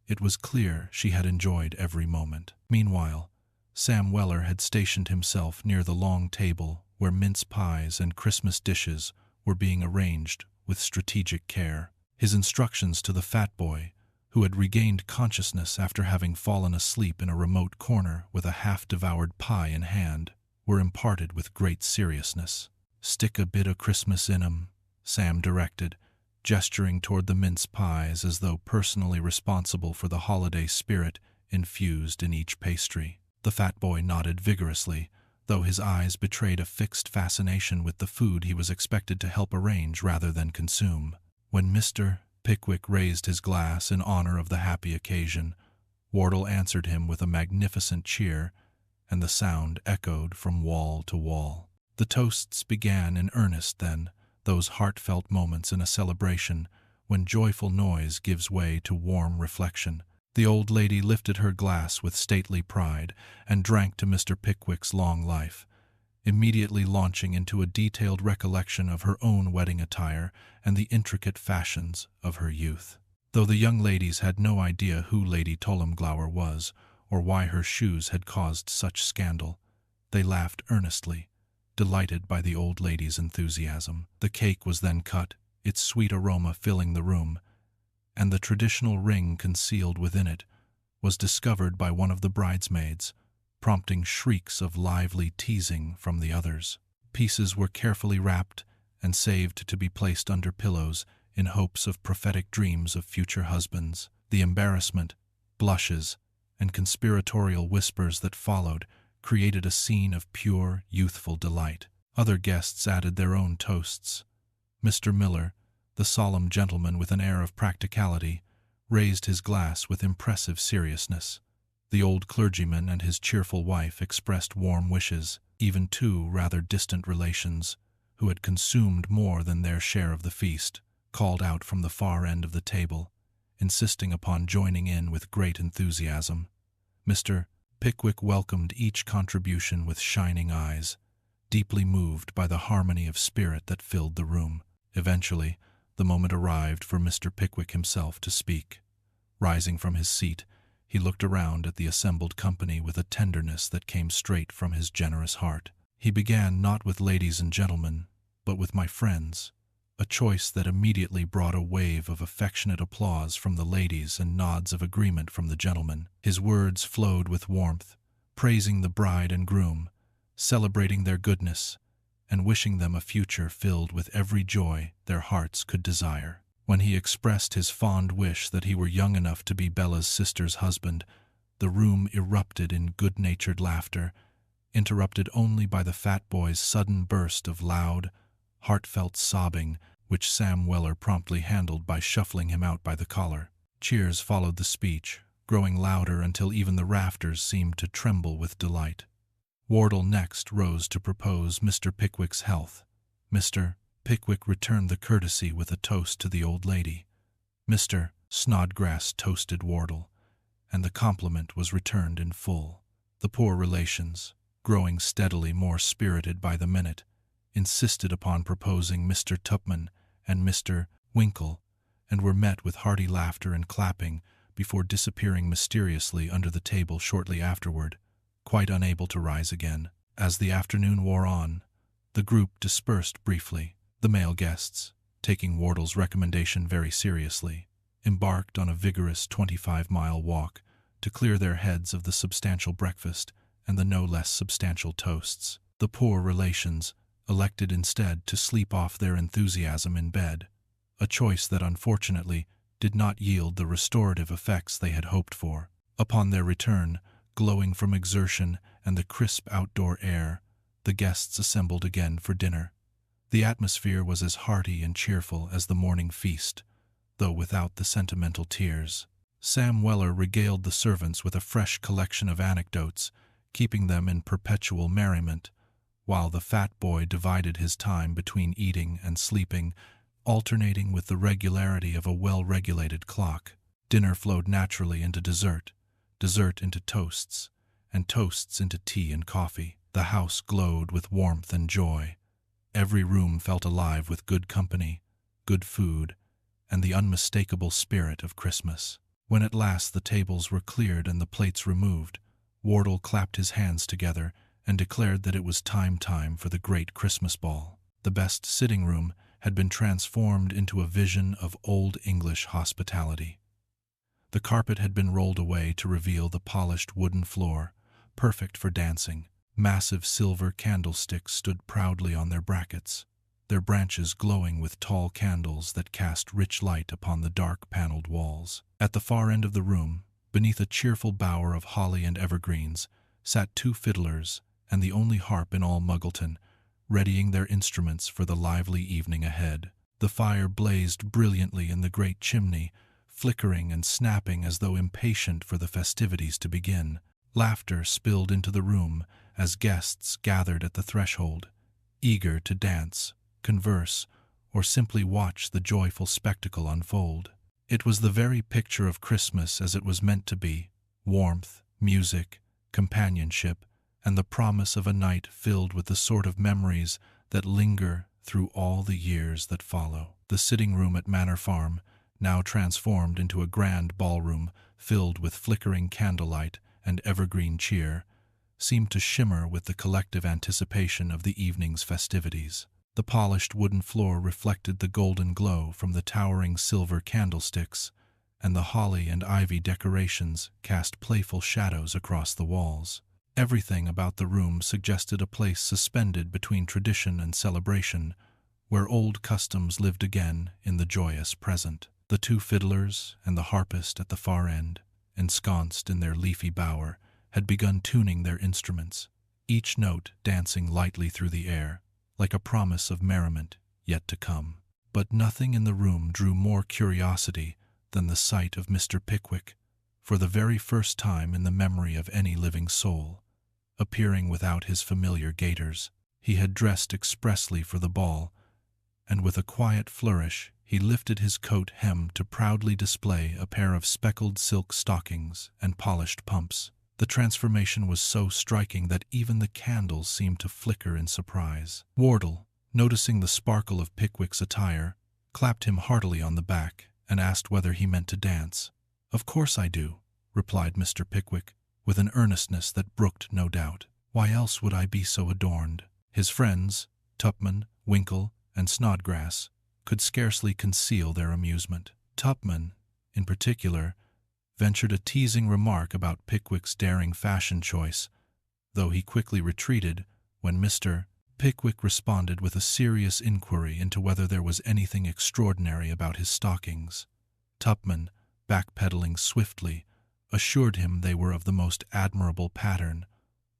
It was clear she had enjoyed every moment. Meanwhile, Sam Weller had stationed himself near the long table where mince pies and Christmas dishes were being arranged with strategic care. His instructions to the fat boy, who had regained consciousness after having fallen asleep in a remote corner with a half-devoured pie in hand, were imparted with great seriousness. "Stick a bit o' Christmas in 'em," Sam directed, gesturing toward the mince pies as though personally responsible for the holiday spirit infused in each pastry. The fat boy nodded vigorously, though his eyes betrayed a fixed fascination with the food he was expected to help arrange rather than consume. When Mr. Pickwick raised his glass in honor of the happy occasion, Wardle answered him with a magnificent cheer, and the sound echoed from wall to wall. The toasts began in earnest then, those heartfelt moments in a celebration when joyful noise gives way to warm reflection. The old lady lifted her glass with stately pride and drank to Mr. Pickwick's long life, immediately launching into a detailed recollection of her own wedding attire and the intricate fashions of her youth. Though the young ladies had no idea who Lady Tullamglower was or why her shoes had caused such scandal, they laughed earnestly, delighted by the old lady's enthusiasm. The cake was then cut, its sweet aroma filling the room, and the traditional ring concealed within it was discovered by one of the bridesmaids, prompting shrieks of lively teasing from the others. Pieces were carefully wrapped and saved to be placed under pillows in hopes of prophetic dreams of future husbands. The embarrassment, blushes, and conspiratorial whispers that followed created a scene of pure, youthful delight. Other guests added their own toasts. Mr. Miller, the solemn gentleman with an air of practicality, raised his glass with impressive seriousness. The old clergyman and his cheerful wife expressed warm wishes, even two rather distant relations, who had consumed more than their share of the feast, called out from the far end of the table, insisting upon joining in with great enthusiasm. Mr. Pickwick welcomed each contribution with shining eyes, deeply moved by the harmony of spirit that filled the room. Eventually, the moment arrived for Mr. Pickwick himself to speak. Rising from his seat, he looked around at the assembled company with a tenderness that came straight from his generous heart. He began not with ladies and gentlemen, but with my friends, a choice that immediately brought a wave of affectionate applause from the ladies and nods of agreement from the gentlemen. His words flowed with warmth, praising the bride and groom, celebrating their goodness, and wishing them a future filled with every joy their hearts could desire. When he expressed his fond wish that he were young enough to be Bella's sister's husband, the room erupted in good-natured laughter, interrupted only by the fat boy's sudden burst of loud, heartfelt sobbing, which Sam Weller promptly handled by shuffling him out by the collar. Cheers followed the speech, growing louder until even the rafters seemed to tremble with delight. Wardle next rose to propose Mr. Pickwick's health. Mr. Pickwick returned the courtesy with a toast to the old lady. Mr. Snodgrass toasted Wardle, and the compliment was returned in full. The poor relations, growing steadily more spirited by the minute, insisted upon proposing Mr. Tupman and Mr. Winkle, and were met with hearty laughter and clapping before disappearing mysteriously under the table shortly afterward, quite unable to rise again. As the afternoon wore on, the group dispersed briefly. The male guests, taking Wardle's recommendation very seriously, embarked on a vigorous 25-mile walk to clear their heads of the substantial breakfast and the no less substantial toasts. The poor relations elected instead to sleep off their enthusiasm in bed, a choice that unfortunately did not yield the restorative effects they had hoped for. Upon their return, glowing from exertion and the crisp outdoor air, the guests assembled again for dinner. The atmosphere was as hearty and cheerful as the morning feast, though without the sentimental tears. Sam Weller regaled the servants with a fresh collection of anecdotes, keeping them in perpetual merriment, while the fat boy divided his time between eating and sleeping, alternating with the regularity of a well-regulated clock. Dinner flowed naturally into dessert, dessert into toasts, and toasts into tea and coffee. The house glowed with warmth and joy. Every room felt alive with good company, good food, and the unmistakable spirit of Christmas. When at last the tables were cleared and the plates removed, Wardle clapped his hands together and declared that it was time for the great Christmas ball. The best sitting room had been transformed into a vision of old English hospitality. The carpet had been rolled away to reveal the polished wooden floor, perfect for dancing. Massive silver candlesticks stood proudly on their brackets, their branches glowing with tall candles that cast rich light upon the dark paneled walls. At the far end of the room, beneath a cheerful bower of holly and evergreens, sat two fiddlers and the only harp in all Muggleton, readying their instruments for the lively evening ahead. The fire blazed brilliantly in the great chimney, flickering and snapping as though impatient for the festivities to begin. Laughter spilled into the room as guests gathered at the threshold, eager to dance, converse, or simply watch the joyful spectacle unfold. It was the very picture of Christmas as it was meant to be: warmth, music, companionship, and the promise of a night filled with the sort of memories that linger through all the years that follow. The sitting room at Manor Farm, now transformed into a grand ballroom filled with flickering candlelight and evergreen cheer, seemed to shimmer with the collective anticipation of the evening's festivities. The polished wooden floor reflected the golden glow from the towering silver candlesticks, and the holly and ivy decorations cast playful shadows across the walls. Everything about the room suggested a place suspended between tradition and celebration, where old customs lived again in the joyous present. The two fiddlers and the harpist at the far end, ensconced in their leafy bower, had begun tuning their instruments, each note dancing lightly through the air, like a promise of merriment yet to come. But nothing in the room drew more curiosity than the sight of Mr. Pickwick, for the very first time in the memory of any living soul, appearing without his familiar gaiters. He had dressed expressly for the ball, and with a quiet flourish he lifted his coat hem to proudly display a pair of speckled silk stockings and polished pumps. The transformation was so striking that even the candles seemed to flicker in surprise. Wardle, noticing the sparkle of Pickwick's attire, clapped him heartily on the back and asked whether he meant to dance. "Of course I do," replied Mr. Pickwick, with an earnestness that brooked no doubt. "Why else would I be so adorned?" His friends, Tupman, Winkle, and Snodgrass, could scarcely conceal their amusement. Tupman, in particular, ventured a teasing remark about Pickwick's daring fashion choice, though he quickly retreated when Mr. Pickwick responded with a serious inquiry into whether there was anything extraordinary about his stockings. Tupman, backpedaling swiftly, assured him they were of the most admirable pattern.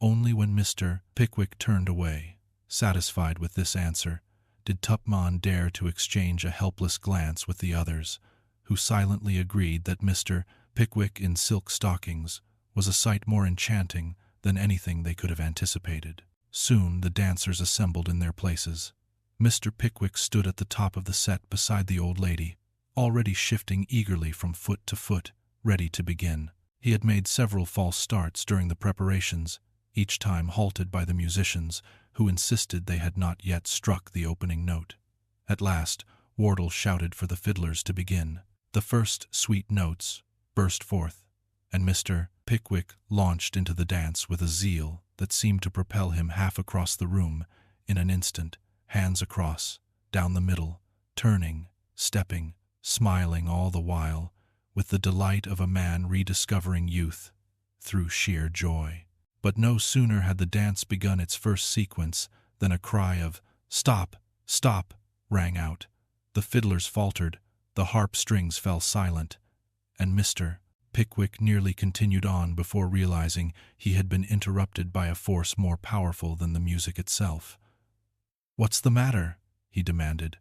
Only when Mr. Pickwick turned away, satisfied with this answer, did Tupman dare to exchange a helpless glance with the others, who silently agreed that Mr. Pickwick in silk stockings was a sight more enchanting than anything they could have anticipated. Soon the dancers assembled in their places. Mr. Pickwick stood at the top of the set beside the old lady, already shifting eagerly from foot to foot, ready to begin. He had made several false starts during the preparations, each time halted by the musicians, who insisted they had not yet struck the opening note. At last, Wardle shouted for the fiddlers to begin. The first sweet notes burst forth, and Mr. Pickwick launched into the dance with a zeal that seemed to propel him half across the room in an instant, hands across, down the middle, turning, stepping, smiling all the while, with the delight of a man rediscovering youth through sheer joy. But no sooner had the dance begun its first sequence than a cry of "Stop! Stop!" rang out. The fiddlers faltered, the harp strings fell silent, and Mr. Pickwick nearly continued on before realizing he had been interrupted by a force more powerful than the music itself. "What's the matter?" he demanded,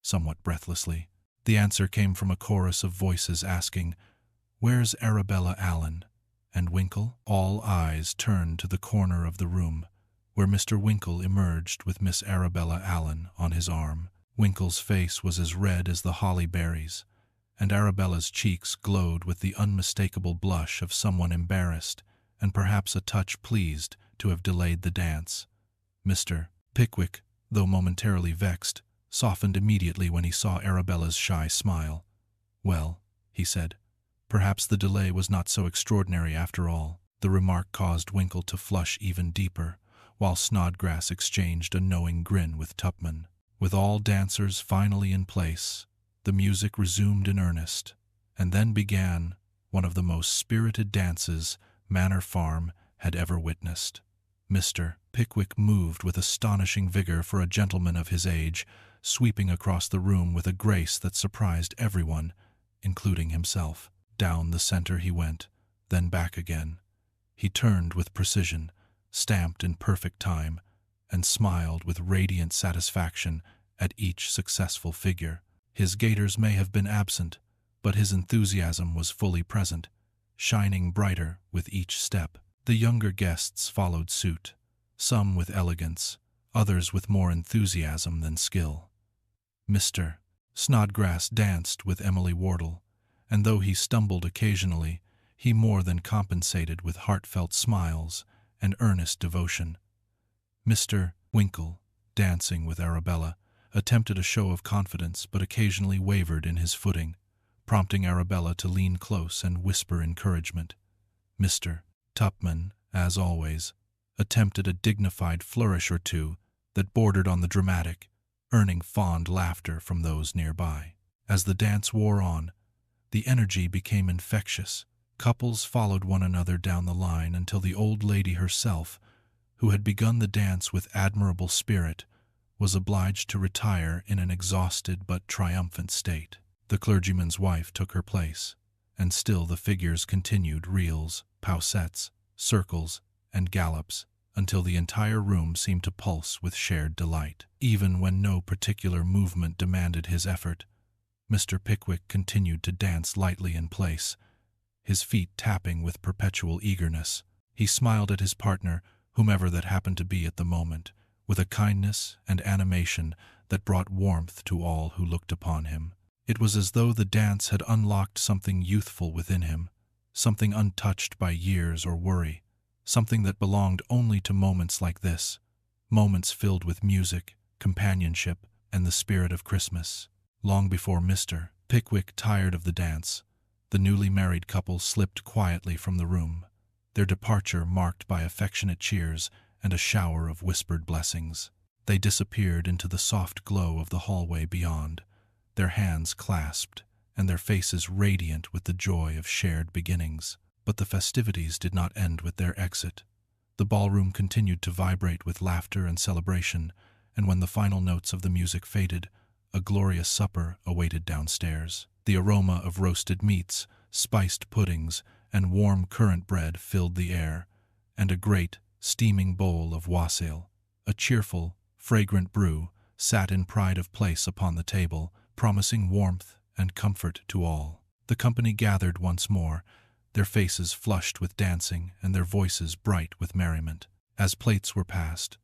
somewhat breathlessly. The answer came from a chorus of voices asking, "Where's Arabella Allen? And Winkle?" All eyes turned to the corner of the room, where Mr. Winkle emerged with Miss Arabella Allen on his arm. Winkle's face was as red as the holly berries, and Arabella's cheeks glowed with the unmistakable blush of someone embarrassed and perhaps a touch pleased to have delayed the dance. Mr. Pickwick, though momentarily vexed, softened immediately when he saw Arabella's shy smile. "Well," he said, "perhaps the delay was not so extraordinary after all." The remark caused Winkle to flush even deeper, while Snodgrass exchanged a knowing grin with Tupman. With all dancers finally in place, the music resumed in earnest, and then began one of the most spirited dances Manor Farm had ever witnessed. Mr. Pickwick moved with astonishing vigor for a gentleman of his age, sweeping across the room with a grace that surprised everyone, including himself. Down the center he went, then back again. He turned with precision, stamped in perfect time, and smiled with radiant satisfaction at each successful figure. His gaiters may have been absent, but his enthusiasm was fully present, shining brighter with each step. The younger guests followed suit, some with elegance, others with more enthusiasm than skill. Mr. Snodgrass danced with Emily Wardle, and though he stumbled occasionally, he more than compensated with heartfelt smiles and earnest devotion. Mr. Winkle, dancing with Arabella, attempted a show of confidence but occasionally wavered in his footing, prompting Arabella to lean close and whisper encouragement. Mr. Tupman, as always, attempted a dignified flourish or two that bordered on the dramatic, earning fond laughter from those nearby. As the dance wore on, the energy became infectious. Couples followed one another down the line until the old lady herself, who had begun the dance with admirable spirit, was obliged to retire in an exhausted but triumphant state. The clergyman's wife took her place, and still the figures continued reels, pausettes, circles, and gallops, until the entire room seemed to pulse with shared delight. Even when no particular movement demanded his effort, Mr. Pickwick continued to dance lightly in place, his feet tapping with perpetual eagerness. He smiled at his partner, whomever that happened to be at the moment, with a kindness and animation that brought warmth to all who looked upon him. It was as though the dance had unlocked something youthful within him, something untouched by years or worry, something that belonged only to moments like this, moments filled with music, companionship, and the spirit of Christmas. Long before Mr. Pickwick tired of the dance, the newly married couple slipped quietly from the room, their departure marked by affectionate cheers and a shower of whispered blessings. They disappeared into the soft glow of the hallway beyond, their hands clasped and their faces radiant with the joy of shared beginnings. But the festivities did not end with their exit. The ballroom continued to vibrate with laughter and celebration, and when the final notes of the music faded, a glorious supper awaited downstairs. The aroma of roasted meats, spiced puddings, and warm currant bread filled the air, and a great, steaming bowl of wassail, a cheerful, fragrant brew, sat in pride of place upon the table, promising warmth and comfort to all. The company gathered once more, their faces flushed with dancing and their voices bright with merriment. As plates were passed,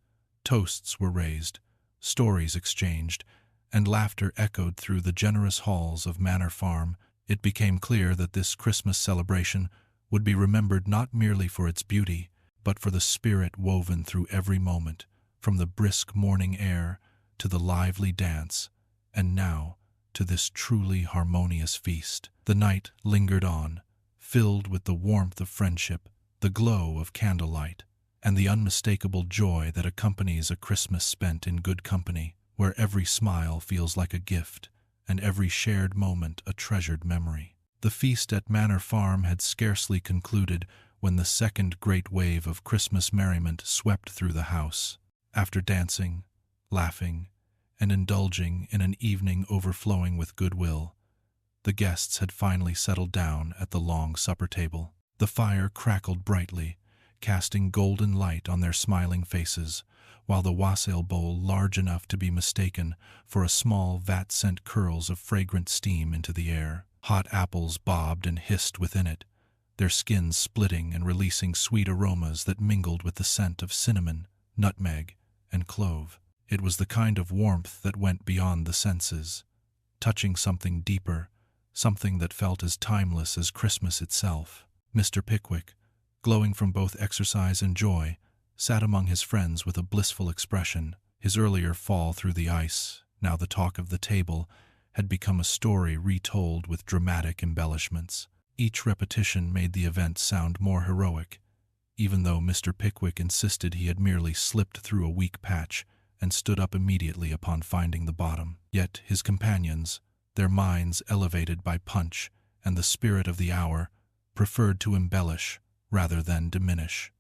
toasts were raised, stories exchanged, and laughter echoed through the generous halls of Manor Farm, it became clear that this Christmas celebration would be remembered not merely for its beauty, but for the spirit woven through every moment, from the brisk morning air to the lively dance, and now to this truly harmonious feast. The night lingered on, filled with the warmth of friendship, the glow of candlelight, and the unmistakable joy that accompanies a Christmas spent in good company, where every smile feels like a gift and every shared moment a treasured memory. The feast at Manor Farm had scarcely concluded when the second great wave of Christmas merriment swept through the house. After dancing, laughing, and indulging in an evening overflowing with goodwill, the guests had finally settled down at the long supper table. The fire crackled brightly, casting golden light on their smiling faces, while the wassail bowl, large enough to be mistaken for a small vat, sent curls of fragrant steam into the air. Hot apples bobbed and hissed within it, their skins splitting and releasing sweet aromas that mingled with the scent of cinnamon, nutmeg, and clove. It was the kind of warmth that went beyond the senses, touching something deeper, something that felt as timeless as Christmas itself. Mr. Pickwick, glowing from both exercise and joy, sat among his friends with a blissful expression. His earlier fall through the ice, now the talk of the table, had become a story retold with dramatic embellishments. Each repetition made the event sound more heroic, even though Mr. Pickwick insisted he had merely slipped through a weak patch and stood up immediately upon finding the bottom. Yet his companions, their minds elevated by punch and the spirit of the hour, preferred to embellish rather than diminish.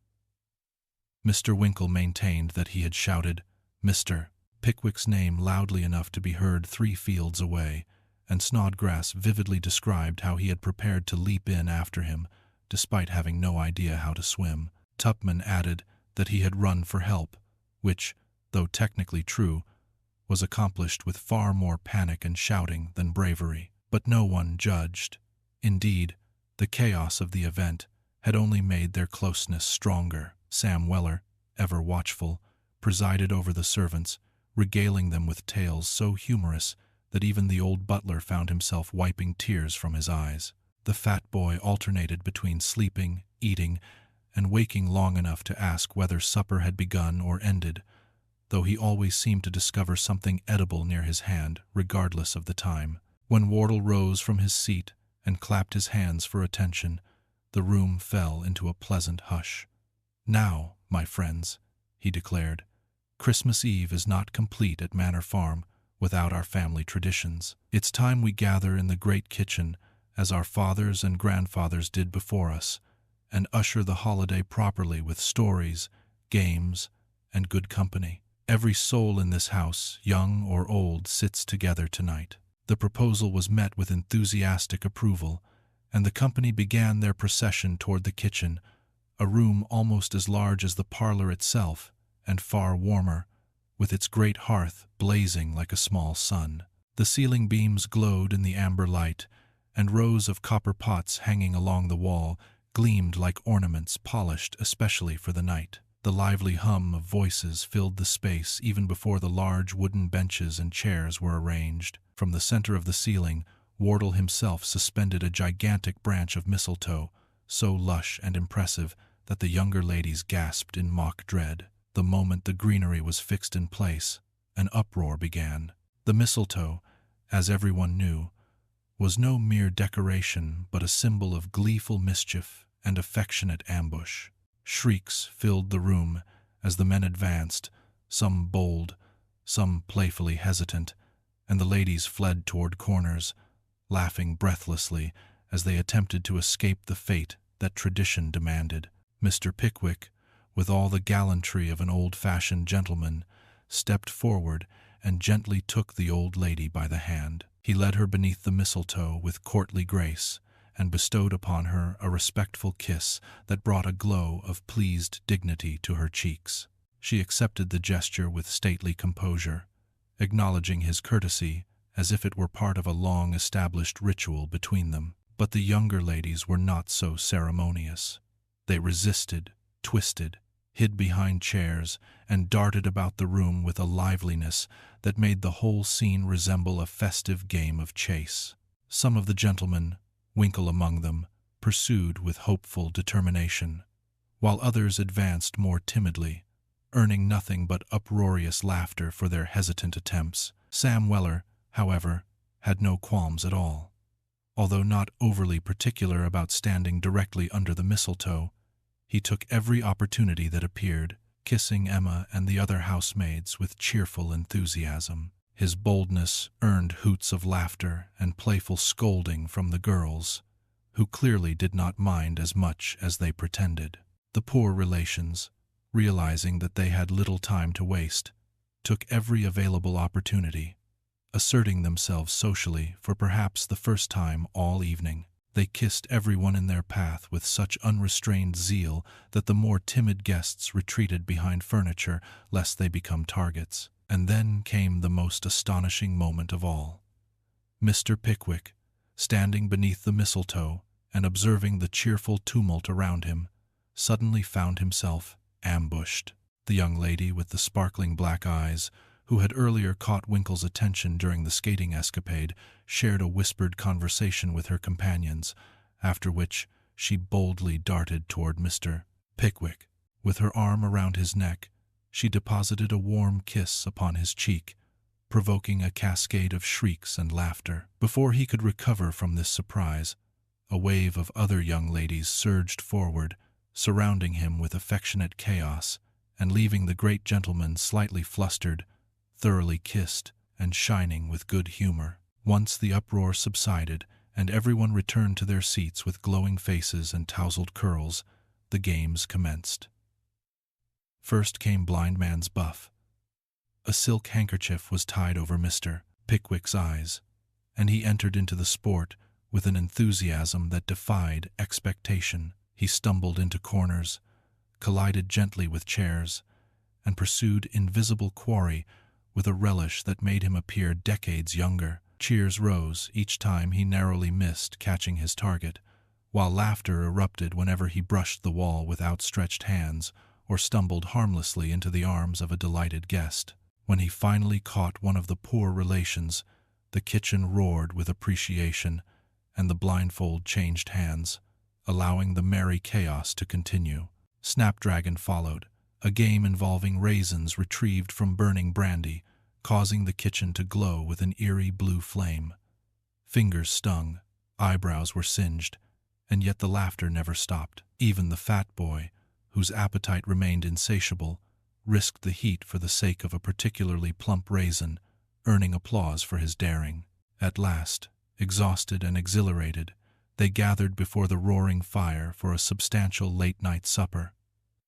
Mr. Winkle maintained that he had shouted Mr. Pickwick's name loudly enough to be heard 3 fields away, and Snodgrass vividly described how he had prepared to leap in after him, despite having no idea how to swim. Tupman added that he had run for help, which, though technically true, was accomplished with far more panic and shouting than bravery. But no one judged. Indeed, the chaos of the event had only made their closeness stronger. Sam Weller, ever watchful, presided over the servants, regaling them with tales so humorous that even the old butler found himself wiping tears from his eyes. The fat boy alternated between sleeping, eating, and waking long enough to ask whether supper had begun or ended, though he always seemed to discover something edible near his hand, regardless of the time. When Wardle rose from his seat and clapped his hands for attention, the room fell into a pleasant hush. "Now, my friends," he declared, "Christmas Eve is not complete at Manor Farm without our family traditions. It's time we gather in the great kitchen, as our fathers and grandfathers did before us, and usher the holiday properly with stories, games, and good company. Every soul in this house, young or old, sits together tonight." The proposal was met with enthusiastic approval, and the company began their procession toward the kitchen, a room almost as large as the parlor itself, and far warmer, with its great hearth blazing like a small sun. The ceiling beams glowed in the amber light, and rows of copper pots hanging along the wall gleamed like ornaments polished especially for the night. The lively hum of voices filled the space even before the large wooden benches and chairs were arranged. From the center of the ceiling, Wardle himself suspended a gigantic branch of mistletoe, so lush and impressive that the younger ladies gasped in mock dread. The moment the greenery was fixed in place, an uproar began. The mistletoe, as everyone knew, was no mere decoration but a symbol of gleeful mischief and affectionate ambush. Shrieks filled the room as the men advanced, some bold, some playfully hesitant, and the ladies fled toward corners, laughing breathlessly as they attempted to escape the fate that tradition demanded. Mr. Pickwick, with all the gallantry of an old-fashioned gentleman, stepped forward and gently took the old lady by the hand. He led her beneath the mistletoe with courtly grace, and bestowed upon her a respectful kiss that brought a glow of pleased dignity to her cheeks. She accepted the gesture with stately composure, acknowledging his courtesy as if it were part of a long-established ritual between them. But the younger ladies were not so ceremonious. They resisted, twisted, hid behind chairs, and darted about the room with a liveliness that made the whole scene resemble a festive game of chase. Some of the gentlemen, Winkle among them, pursued with hopeful determination, while others advanced more timidly, earning nothing but uproarious laughter for their hesitant attempts. Sam Weller, however, had no qualms at all. Although not overly particular about standing directly under the mistletoe, he took every opportunity that appeared, kissing Emma and the other housemaids with cheerful enthusiasm. His boldness earned hoots of laughter and playful scolding from the girls, who clearly did not mind as much as they pretended. The poor relations, realizing that they had little time to waste, took every available opportunity, asserting themselves socially for perhaps the first time all evening. They kissed everyone in their path with such unrestrained zeal that the more timid guests retreated behind furniture lest they become targets. And then came the most astonishing moment of all. Mr. Pickwick, standing beneath the mistletoe and observing the cheerful tumult around him, suddenly found himself ambushed. The young lady with the sparkling black eyes, who had earlier caught Winkle's attention during the skating escapade, shared a whispered conversation with her companions, after which she boldly darted toward Mr. Pickwick. With her arm around his neck, she deposited a warm kiss upon his cheek, provoking a cascade of shrieks and laughter. Before he could recover from this surprise, a wave of other young ladies surged forward, surrounding him with affectionate chaos, and leaving the great gentleman slightly flustered, thoroughly kissed, and shining with good humor. Once the uproar subsided, and everyone returned to their seats with glowing faces and tousled curls, the games commenced. First came Blind Man's Buff. A silk handkerchief was tied over Mr. Pickwick's eyes, and he entered into the sport with an enthusiasm that defied expectation. He stumbled into corners, collided gently with chairs, and pursued invisible quarry with a relish that made him appear decades younger. Cheers rose each time he narrowly missed catching his target, while laughter erupted whenever he brushed the wall with outstretched hands or stumbled harmlessly into the arms of a delighted guest. When he finally caught one of the poor relations, the kitchen roared with appreciation, and the blindfold changed hands, allowing the merry chaos to continue. Snapdragon followed, a game involving raisins retrieved from burning brandy, causing the kitchen to glow with an eerie blue flame. Fingers stung, eyebrows were singed, and yet the laughter never stopped. Even the fat boy, whose appetite remained insatiable, risked the heat for the sake of a particularly plump raisin, earning applause for his daring. At last, exhausted and exhilarated, they gathered before the roaring fire for a substantial late-night supper.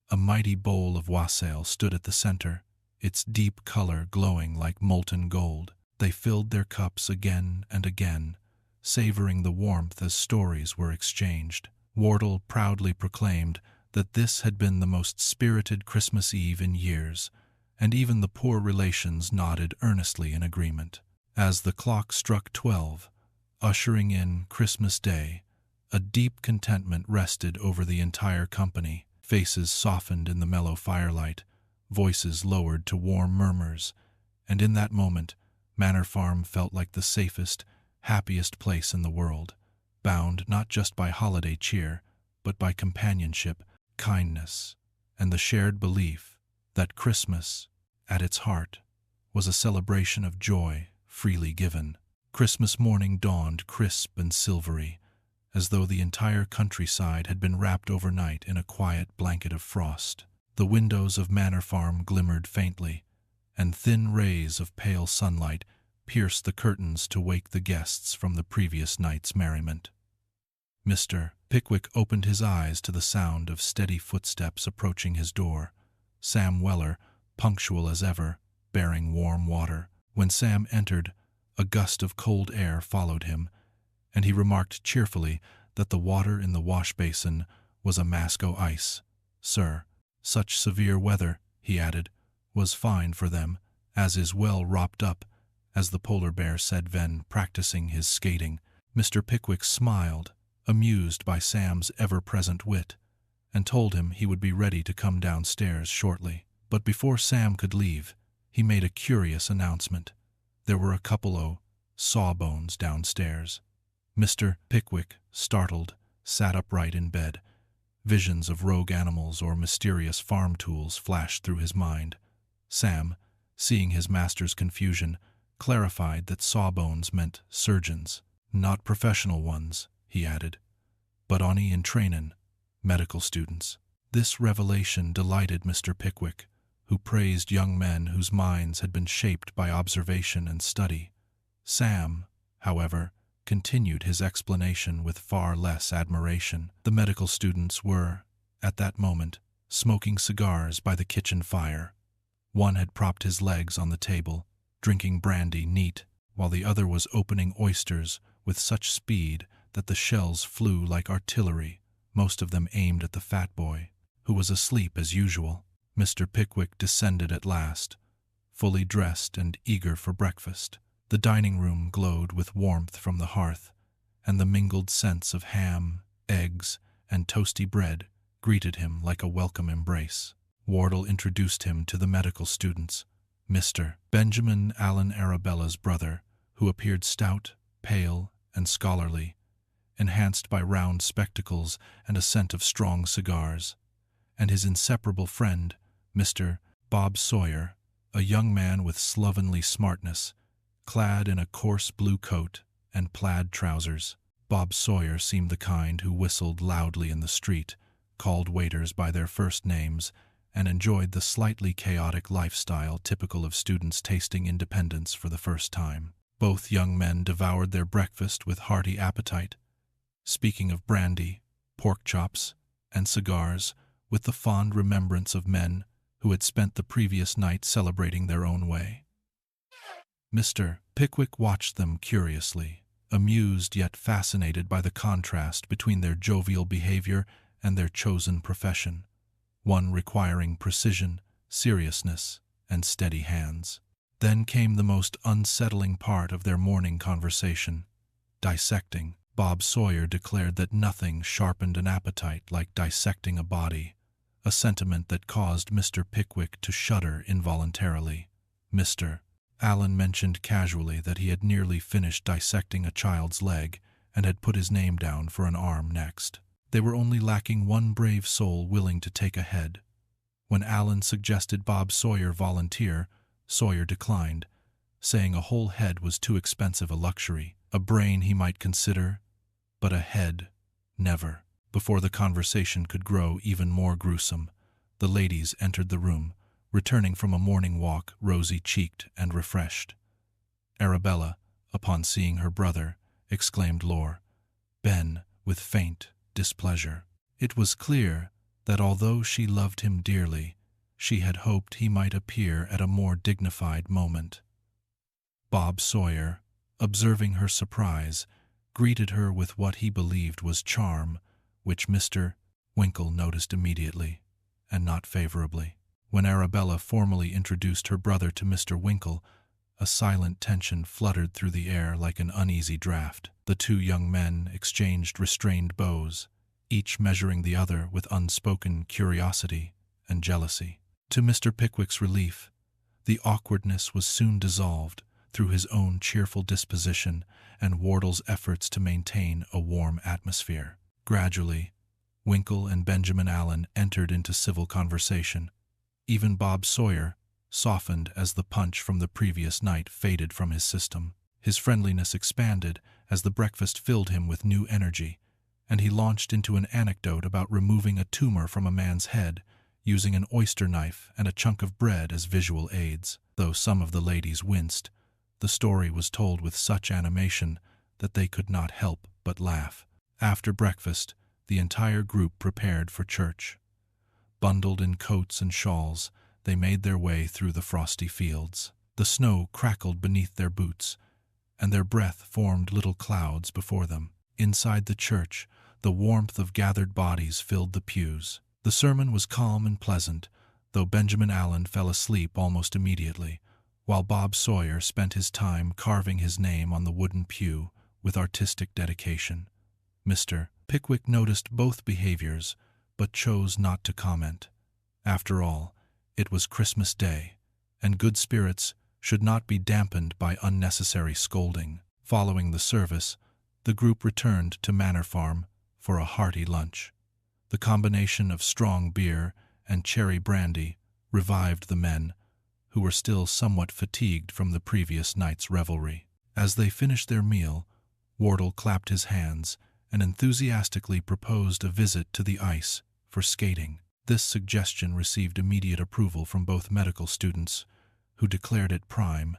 A mighty bowl of wassail stood at the center, its deep color glowing like molten gold. They filled their cups again and again, savoring the warmth as stories were exchanged. Wardle proudly proclaimed that this had been the most spirited Christmas Eve in years, and even the poor relations nodded earnestly in agreement. As the clock struck 12, ushering in Christmas Day, a deep contentment rested over the entire company. Faces softened in the mellow firelight, voices lowered to warm murmurs, and in that moment Manor Farm felt like the safest, happiest place in the world, bound not just by holiday cheer, but by companionship, kindness, and the shared belief that Christmas, at its heart, was a celebration of joy freely given. Christmas morning dawned crisp and silvery, as though the entire countryside had been wrapped overnight in a quiet blanket of frost. The windows of Manor Farm glimmered faintly, and thin rays of pale sunlight pierced the curtains to wake the guests from the previous night's merriment. Mr. Pickwick opened his eyes to the sound of steady footsteps approaching his door, Sam Weller, punctual as ever, bearing warm water. When Sam entered, a gust of cold air followed him, and he remarked cheerfully that the water in the wash basin was a Masco ice. "Sir, such severe weather," he added, "was fine for them, as is well wropped up," as the polar bear said when practicing his skating. Mr. Pickwick smiled, amused by Sam's ever-present wit, and told him he would be ready to come downstairs shortly. But before Sam could leave, he made a curious announcement. There were a couple o' sawbones downstairs. Mr. Pickwick, startled, sat upright in bed. Visions of rogue animals or mysterious farm tools flashed through his mind. Sam, seeing his master's confusion, clarified that sawbones meant surgeons, not professional ones, he added, but ony in trainin', medical students. This revelation delighted Mr. Pickwick, who praised young men whose minds had been shaped by observation and study. Sam, however, continued his explanation with far less admiration. The medical students were, at that moment, smoking cigars by the kitchen fire. One had propped his legs on the table, drinking brandy neat, while the other was opening oysters with such speed that the shells flew like artillery, most of them aimed at the fat boy, who was asleep as usual. Mr. Pickwick descended at last, fully dressed and eager for breakfast. The dining room glowed with warmth from the hearth, and the mingled scents of ham, eggs, and toasty bread greeted him like a welcome embrace. Wardle introduced him to the medical students, Mr. Benjamin Allen Arabella's brother, who appeared stout, pale, and scholarly, enhanced by round spectacles and a scent of strong cigars, and his inseparable friend, Mr. Bob Sawyer, a young man with slovenly smartness, clad in a coarse blue coat and plaid trousers. Bob Sawyer seemed the kind who whistled loudly in the street, called waiters by their first names, and enjoyed the slightly chaotic lifestyle typical of students tasting independence for the first time. Both young men devoured their breakfast with hearty appetite, speaking of brandy, pork chops, and cigars with the fond remembrance of men who had spent the previous night celebrating their own way. Mr. Pickwick watched them curiously, amused yet fascinated by the contrast between their jovial behavior and their chosen profession, one requiring precision, seriousness, and steady hands. Then came the most unsettling part of their morning conversation, dissecting. Bob Sawyer declared that nothing sharpened an appetite like dissecting a body, a sentiment that caused Mr. Pickwick to shudder involuntarily. Mr. Allen mentioned casually that he had nearly finished dissecting a child's leg and had put his name down for an arm next. They were only lacking one brave soul willing to take a head. When Allen suggested Bob Sawyer volunteer, Sawyer declined, saying a whole head was too expensive a luxury. A brain he might consider, but a head, never. Before the conversation could grow even more gruesome, the ladies entered the room, returning from a morning walk rosy-cheeked and refreshed. Arabella, upon seeing her brother, exclaimed Lor, Ben, with faint displeasure. It was clear that although she loved him dearly, she had hoped he might appear at a more dignified moment. Bob Sawyer, observing her surprise, greeted her with what he believed was charm, which Mr. Winkle noticed immediately, and not favorably. When Arabella formally introduced her brother to Mr. Winkle, a silent tension fluttered through the air like an uneasy draught. The two young men exchanged restrained bows, each measuring the other with unspoken curiosity and jealousy. To Mr. Pickwick's relief, the awkwardness was soon dissolved through his own cheerful disposition and Wardle's efforts to maintain a warm atmosphere. Gradually, Winkle and Benjamin Allen entered into civil conversation. Even Bob Sawyer softened as the punch from the previous night faded from his system. His friendliness expanded as the breakfast filled him with new energy, and he launched into an anecdote about removing a tumor from a man's head using an oyster knife and a chunk of bread as visual aids. Though some of the ladies winced, the story was told with such animation that they could not help but laugh. After breakfast, the entire group prepared for church. Bundled in coats and shawls, they made their way through the frosty fields. The snow crackled beneath their boots, and their breath formed little clouds before them. Inside the church, the warmth of gathered bodies filled the pews. The sermon was calm and pleasant, though Benjamin Allen fell asleep almost immediately, while Bob Sawyer spent his time carving his name on the wooden pew with artistic dedication. Mr. Pickwick noticed both behaviors, but chose not to comment. After all, it was Christmas Day, and good spirits should not be dampened by unnecessary scolding. Following the service, the group returned to Manor Farm for a hearty lunch. The combination of strong beer and cherry brandy revived the men, who were still somewhat fatigued from the previous night's revelry. As they finished their meal, Wardle clapped his hands and enthusiastically proposed a visit to the ice for skating. This suggestion received immediate approval from both medical students, who declared it prime,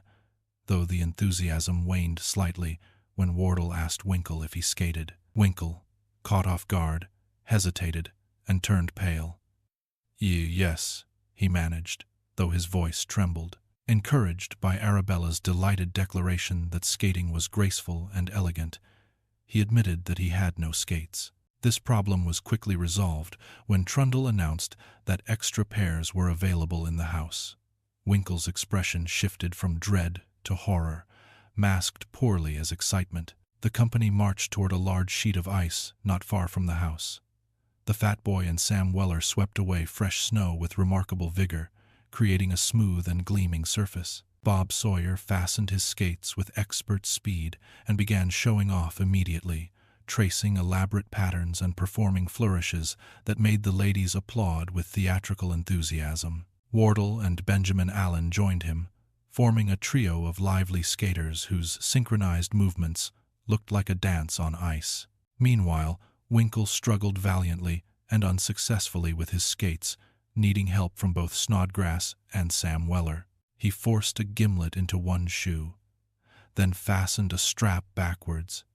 though the enthusiasm waned slightly when Wardle asked Winkle if he skated. Winkle, caught off guard, hesitated, and turned pale. Yes, he managed, though his voice trembled. Encouraged by Arabella's delighted declaration that skating was graceful and elegant, he admitted that he had no skates. This problem was quickly resolved when Trundle announced that extra pairs were available in the house. Winkle's expression shifted from dread to horror, masked poorly as excitement. The company marched toward a large sheet of ice not far from the house. The fat boy and Sam Weller swept away fresh snow with remarkable vigor, creating a smooth and gleaming surface. Bob Sawyer fastened his skates with expert speed and began showing off immediately, tracing elaborate patterns and performing flourishes that made the ladies applaud with theatrical enthusiasm. Wardle and Benjamin Allen joined him, forming a trio of lively skaters whose synchronized movements looked like a dance on ice. Meanwhile, Winkle struggled valiantly and unsuccessfully with his skates, needing help from both Snodgrass and Sam Weller. He forced a gimlet into one shoe, then fastened a strap backwards,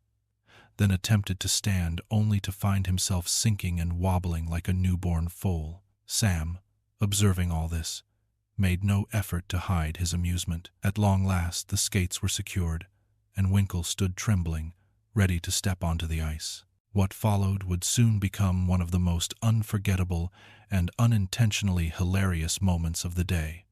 then attempted to stand only to find himself sinking and wobbling like a newborn foal. Sam, observing all this, made no effort to hide his amusement. At long last the skates were secured, and Winkle stood trembling, ready to step onto the ice. What followed would soon become one of the most unforgettable and unintentionally hilarious moments of the day.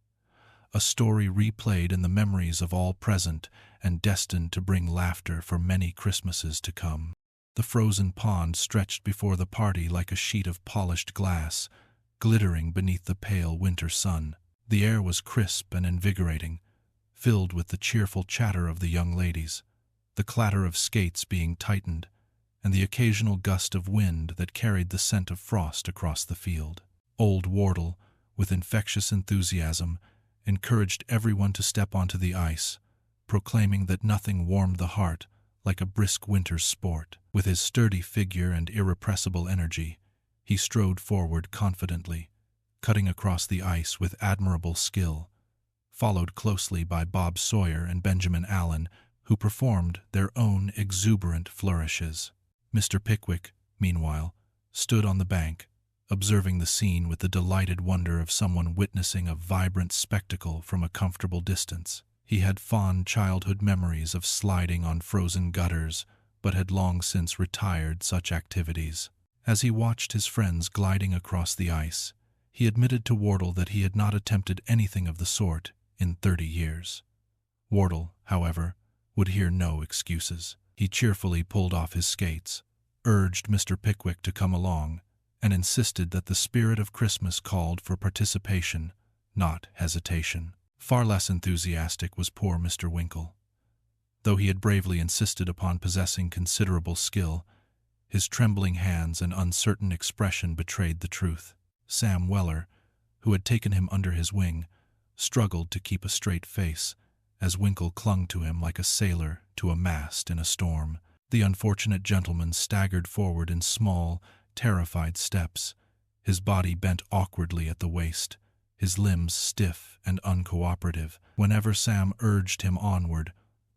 A story replayed in the memories of all present and destined to bring laughter for many Christmases to come. The frozen pond stretched before the party like a sheet of polished glass, glittering beneath the pale winter sun. The air was crisp and invigorating, filled with the cheerful chatter of the young ladies, the clatter of skates being tightened, and the occasional gust of wind that carried the scent of frost across the field. Old Wardle, with infectious enthusiasm, encouraged everyone to step onto the ice, proclaiming that nothing warmed the heart like a brisk winter's sport. With his sturdy figure and irrepressible energy, he strode forward confidently, cutting across the ice with admirable skill, followed closely by Bob Sawyer and Benjamin Allen, who performed their own exuberant flourishes. Mr. Pickwick, meanwhile, stood on the bank, observing the scene with the delighted wonder of someone witnessing a vibrant spectacle from a comfortable distance. He had fond childhood memories of sliding on frozen gutters, but had long since retired such activities. As he watched his friends gliding across the ice, he admitted to Wardle that he had not attempted anything of the sort in 30 years. Wardle, however, would hear no excuses. He cheerfully pulled off his skates, urged Mr. Pickwick to come along, and insisted that the spirit of Christmas called for participation, not hesitation. Far less enthusiastic was poor Mr. Winkle. Though he had bravely insisted upon possessing considerable skill, his trembling hands and uncertain expression betrayed the truth. Sam Weller, who had taken him under his wing, struggled to keep a straight face, as Winkle clung to him like a sailor to a mast in a storm. The unfortunate gentleman staggered forward in small, terrified steps, his body bent awkwardly at the waist, his limbs stiff and uncooperative. Whenever Sam urged him onward,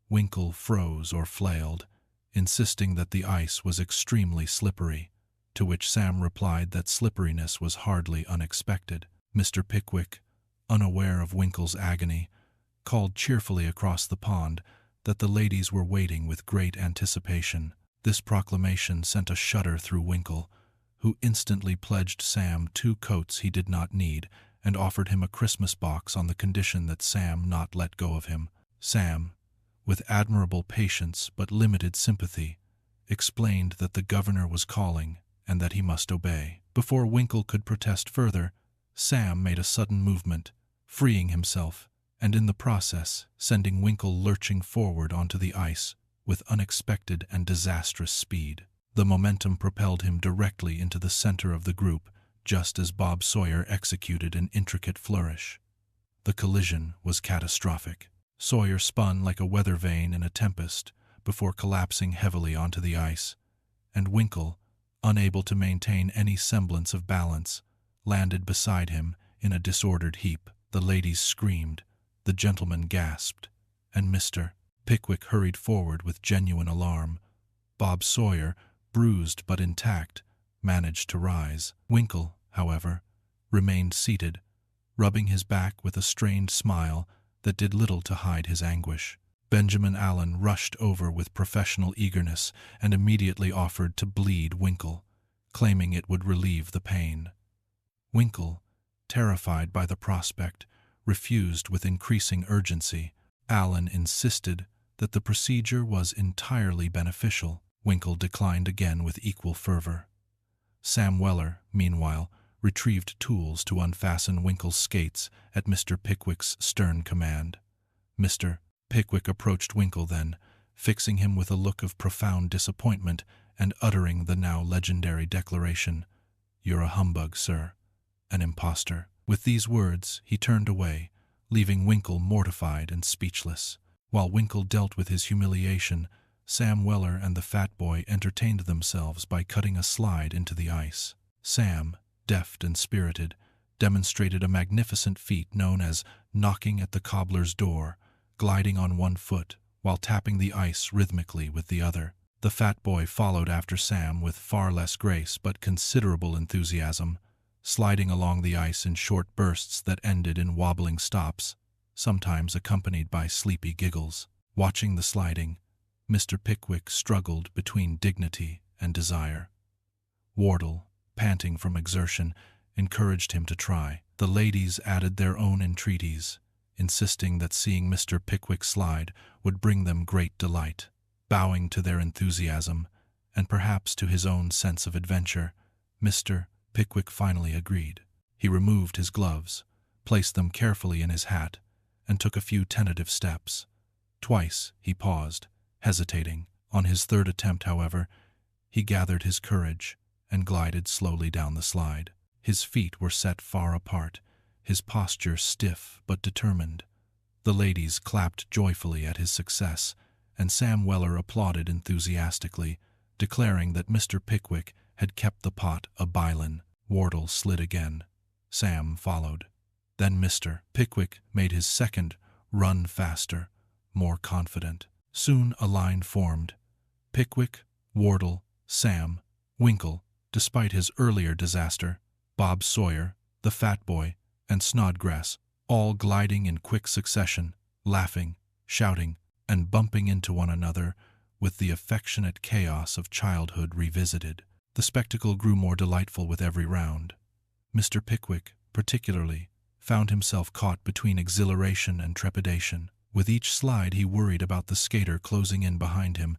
Winkle froze or flailed, insisting that the ice was extremely slippery, to which Sam replied that slipperiness was hardly unexpected. Mr. Pickwick, unaware of Winkle's agony, called cheerfully across the pond that the ladies were waiting with great anticipation. This proclamation sent a shudder through Winkle, who instantly pledged Sam 2 coats he did not need and offered him a Christmas box on the condition that Sam not let go of him. Sam, with admirable patience but limited sympathy, explained that the governor was calling and that he must obey. Before Winkle could protest further, Sam made a sudden movement, freeing himself, and in the process sending Winkle lurching forward onto the ice with unexpected and disastrous speed. The momentum propelled him directly into the center of the group, just as Bob Sawyer executed an intricate flourish. The collision was catastrophic. Sawyer spun like a weather vane in a tempest before collapsing heavily onto the ice, and Winkle, unable to maintain any semblance of balance, landed beside him in a disordered heap. The ladies screamed, the gentleman gasped, and Mr. Pickwick hurried forward with genuine alarm. Bob Sawyer, bruised but intact, managed to rise. Winkle, however, remained seated, rubbing his back with a strained smile that did little to hide his anguish. Benjamin Allen rushed over with professional eagerness and immediately offered to bleed Winkle, claiming it would relieve the pain. Winkle, terrified by the prospect, refused with increasing urgency. Allen insisted that the procedure was entirely beneficial. Winkle declined again with equal fervor. Sam Weller, meanwhile, retrieved tools to unfasten Winkle's skates at Mr. Pickwick's stern command. Mr. Pickwick approached Winkle then, fixing him with a look of profound disappointment and uttering the now legendary declaration, "You're a humbug, sir, an impostor." With these words, he turned away, leaving Winkle mortified and speechless. While Winkle dealt with his humiliation, Sam Weller and the fat boy entertained themselves by cutting a slide into the ice. Sam, deft and spirited, demonstrated a magnificent feat known as knocking at the cobbler's door, gliding on one foot while tapping the ice rhythmically with the other. The fat boy followed after Sam with far less grace but considerable enthusiasm, sliding along the ice in short bursts that ended in wobbling stops, sometimes accompanied by sleepy giggles. Watching the sliding, Mr. Pickwick struggled between dignity and desire. Wardle, panting from exertion, encouraged him to try. The ladies added their own entreaties, insisting that seeing Mr. Pickwick slide would bring them great delight. Bowing to their enthusiasm, and perhaps to his own sense of adventure, Mr. Pickwick finally agreed. He removed his gloves, placed them carefully in his hat, and took a few tentative steps. Twice he paused, hesitating. On his third attempt, however, he gathered his courage and glided slowly down the slide. His feet were set far apart, his posture stiff but determined. The ladies clapped joyfully at his success, and Sam Weller applauded enthusiastically, declaring that Mr. Pickwick had kept the pot a-bilin'. Wardle slid again. Sam followed. Then Mr. Pickwick made his second run faster, more confident. Soon a line formed. Pickwick, Wardle, Sam, Winkle, despite his earlier disaster, Bob Sawyer, the fat boy, and Snodgrass, all gliding in quick succession, laughing, shouting, and bumping into one another with the affectionate chaos of childhood revisited. The spectacle grew more delightful with every round. Mr. Pickwick, particularly, found himself caught between exhilaration and trepidation. With each slide he worried about the skater closing in behind him,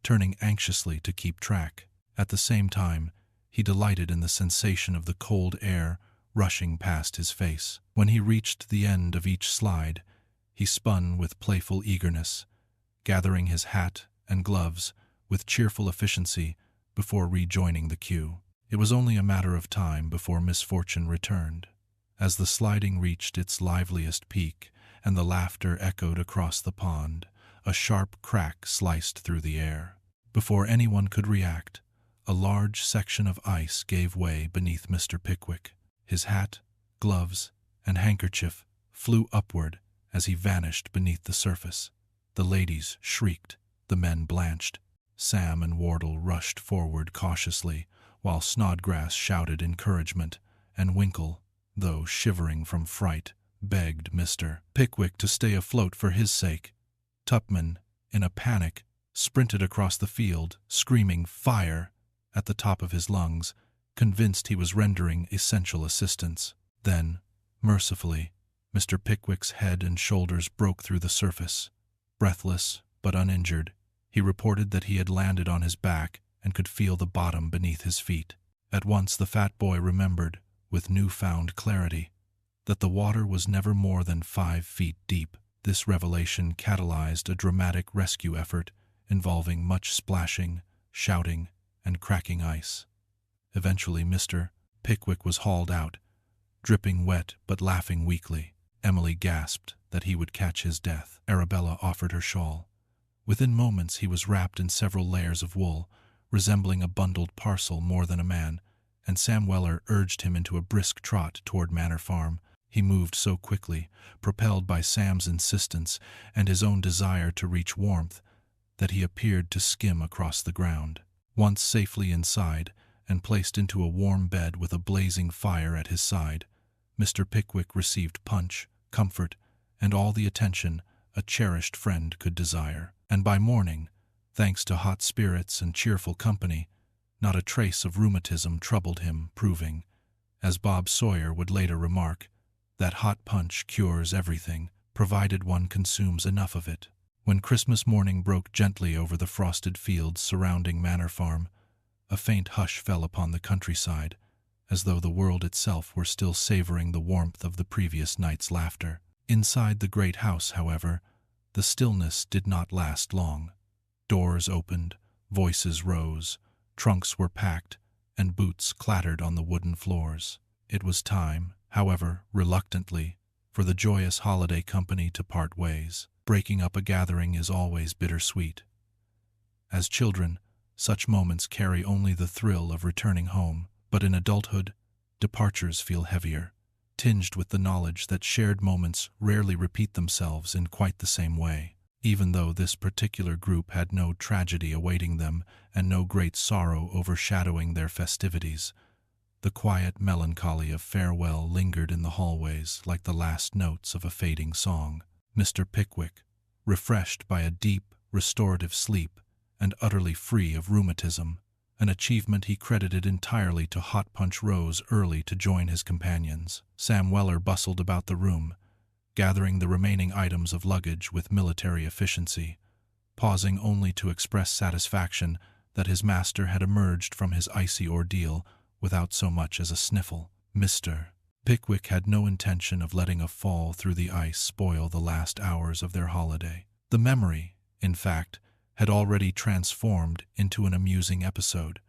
turning anxiously to keep track. At the same time, he delighted in the sensation of the cold air rushing past his face. When he reached the end of each slide, he spun with playful eagerness, gathering his hat and gloves with cheerful efficiency before rejoining the queue. It was only a matter of time before misfortune returned. As the sliding reached its liveliest peak and the laughter echoed across the pond, a sharp crack sliced through the air. Before anyone could react, a large section of ice gave way beneath Mr. Pickwick. His hat, gloves, and handkerchief flew upward as he vanished beneath the surface. The ladies shrieked, the men blanched. Sam and Wardle rushed forward cautiously, while Snodgrass shouted encouragement, and Winkle, though shivering from fright, begged Mr. Pickwick to stay afloat for his sake. Tupman, in a panic, sprinted across the field, screaming "Fire!" at the top of his lungs, convinced he was rendering essential assistance. Then, mercifully, Mr. Pickwick's head and shoulders broke through the surface. Breathless but uninjured, he reported that he had landed on his back and could feel the bottom beneath his feet. At once the fat boy remembered, with newfound clarity, that the water was never more than 5 feet deep. This revelation catalyzed a dramatic rescue effort involving much splashing, shouting, and cracking ice. Eventually Mr. Pickwick was hauled out, dripping wet but laughing weakly. Emily gasped that he would catch his death. Arabella offered her shawl. Within moments he was wrapped in several layers of wool, resembling a bundled parcel more than a man, and Sam Weller urged him into a brisk trot toward Manor Farm. He moved so quickly, propelled by Sam's insistence and his own desire to reach warmth, that he appeared to skim across the ground. Once safely inside, and placed into a warm bed with a blazing fire at his side, Mr. Pickwick received punch, comfort, and all the attention a cherished friend could desire. And by morning, thanks to hot spirits and cheerful company, not a trace of rheumatism troubled him, proving, as Bob Sawyer would later remark, that hot punch cures everything, provided one consumes enough of it. When Christmas morning broke gently over the frosted fields surrounding Manor Farm, a faint hush fell upon the countryside, as though the world itself were still savoring the warmth of the previous night's laughter. Inside the great house, however, the stillness did not last long. Doors opened, voices rose, trunks were packed, and boots clattered on the wooden floors. It was time, however, reluctantly, for the joyous holiday company to part ways. Breaking up a gathering is always bittersweet. As children, such moments carry only the thrill of returning home, but in adulthood, departures feel heavier, tinged with the knowledge that shared moments rarely repeat themselves in quite the same way. Even though this particular group had no tragedy awaiting them and no great sorrow overshadowing their festivities, the quiet melancholy of farewell lingered in the hallways like the last notes of a fading song. Mr. Pickwick, refreshed by a deep, restorative sleep and utterly free of rheumatism, an achievement he credited entirely to Hot Punch, rose early to join his companions. Sam Weller bustled about the room, gathering the remaining items of luggage with military efficiency, pausing only to express satisfaction that his master had emerged from his icy ordeal without so much as a sniffle. Mr. Pickwick had no intention of letting a fall through the ice spoil the last hours of their holiday. The memory, in fact, had already transformed into an amusing episode,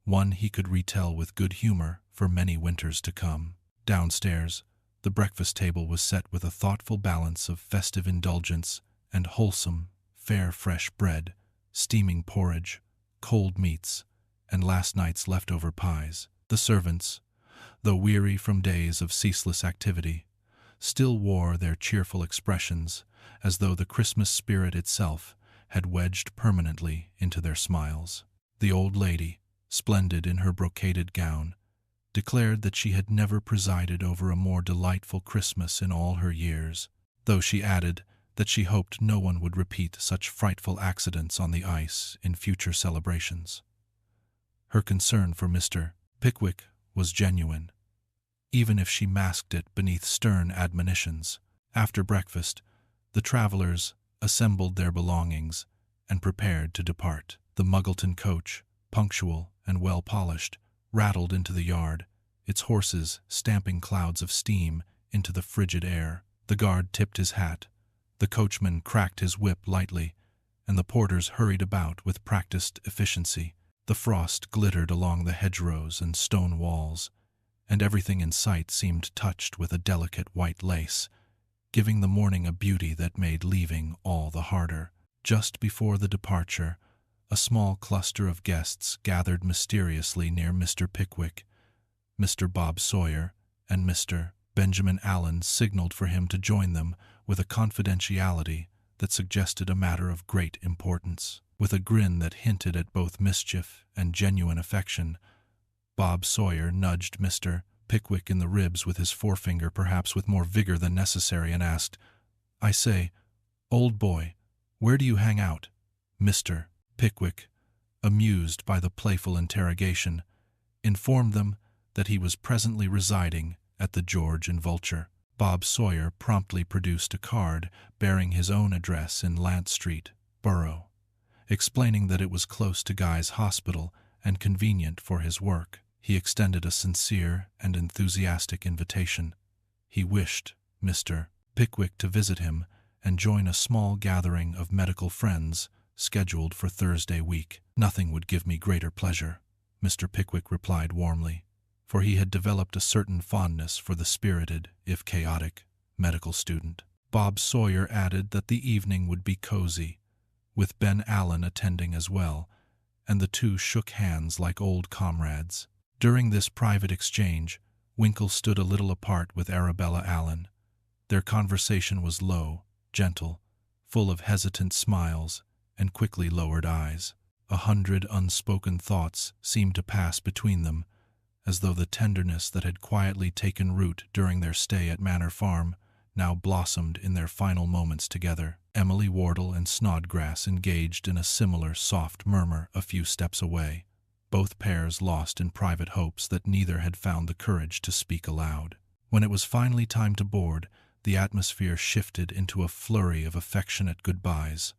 one he could retell with good humor for many winters to come. Downstairs, the breakfast table was set with a thoughtful balance of festive indulgence and wholesome, fair fresh bread, steaming porridge, cold meats, and last night's leftover pies. The servants, though weary from days of ceaseless activity, still wore their cheerful expressions as though the Christmas spirit itself had wedged permanently into their smiles. The old lady, splendid in her brocaded gown, declared that she had never presided over a more delightful Christmas in all her years, though she added that she hoped no one would repeat such frightful accidents on the ice in future celebrations. Her concern for Mr. Pickwick was genuine, even if she masked it beneath stern admonitions. After breakfast, the travelers assembled their belongings and prepared to depart. The Muggleton coach, punctual and well-polished, rattled into the yard, its horses stamping clouds of steam into the frigid air. The guard tipped his hat, the coachman cracked his whip lightly, and the porters hurried about with practiced efficiency. The frost glittered along the hedgerows and stone walls, and everything in sight seemed touched with a delicate white lace, giving the morning a beauty that made leaving all the harder. Just before the departure, a small cluster of guests gathered mysteriously near Mr. Pickwick. Mr. Bob Sawyer and Mr. Benjamin Allen signaled for him to join them with a confidentiality that suggested a matter of great importance. With a grin that hinted at both mischief and genuine affection, Bob Sawyer nudged Mr. Pickwick in the ribs with his forefinger, perhaps with more vigor than necessary, and asked, "I say, old boy, where do you hang out?" Mr. Pickwick, amused by the playful interrogation, informed them that he was presently residing at the George and Vulture. Bob Sawyer promptly produced a card bearing his own address in Lant Street, Borough, explaining that it was close to Guy's Hospital and convenient for his work. He extended a sincere and enthusiastic invitation. He wished Mr. Pickwick to visit him and join a small gathering of medical friends scheduled for Thursday week. "Nothing would give me greater pleasure," Mr. Pickwick replied warmly, for he had developed a certain fondness for the spirited, if chaotic, medical student. Bob Sawyer added that the evening would be cozy, with Ben Allen attending as well, and the two shook hands like old comrades. During this private exchange, Winkle stood a little apart with Arabella Allen. Their conversation was low, gentle, full of hesitant smiles and quickly lowered eyes. 100 unspoken thoughts seemed to pass between them, as though the tenderness that had quietly taken root during their stay at Manor Farm now blossomed in their final moments together. Emily Wardle and Snodgrass engaged in a similar soft murmur a few steps away, both pairs lost in private hopes that neither had found the courage to speak aloud. When it was finally time to board, the atmosphere shifted into a flurry of affectionate goodbyes.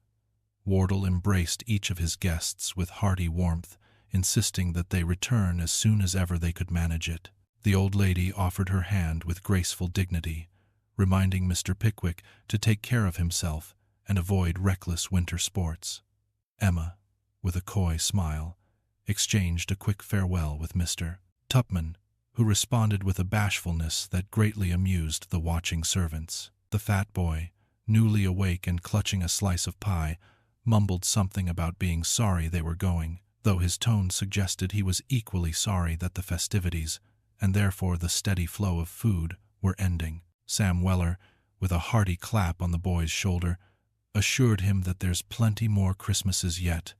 Wardle embraced each of his guests with hearty warmth, insisting that they return as soon as ever they could manage it. The old lady offered her hand with graceful dignity, reminding Mr. Pickwick to take care of himself and avoid reckless winter sports. Emma, with a coy smile, exchanged a quick farewell with Mr. Tupman, who responded with a bashfulness that greatly amused the watching servants. The fat boy, newly awake and clutching a slice of pie, mumbled something about being sorry they were going, though his tone suggested he was equally sorry that the festivities, and therefore the steady flow of food, were ending. Sam Weller, with a hearty clap on the boy's shoulder, assured him that there's plenty more Christmases yet,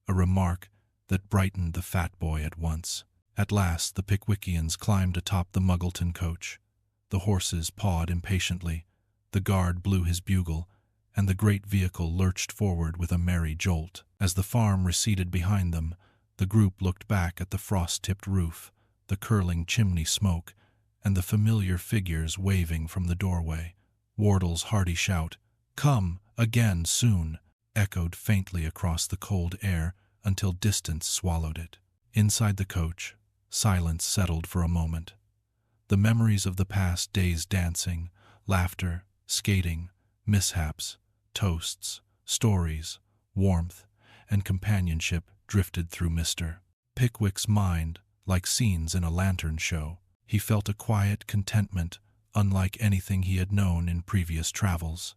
a remark that brightened the fat boy at once. At last the Pickwickians climbed atop the Muggleton coach. The horses pawed impatiently, the guard blew his bugle, and the great vehicle lurched forward with a merry jolt. As the farm receded behind them, the group looked back at the frost-tipped roof, the curling chimney smoke, and the familiar figures waving from the doorway. Wardle's hearty shout, "Come again soon," echoed faintly across the cold air until distance swallowed it. Inside the coach, silence settled for a moment. The memories of the past day's dancing, laughter, skating, mishaps, toasts, stories, warmth, and companionship drifted through Mr. Pickwick's mind like scenes in a lantern show. He felt a quiet contentment unlike anything he had known in previous travels.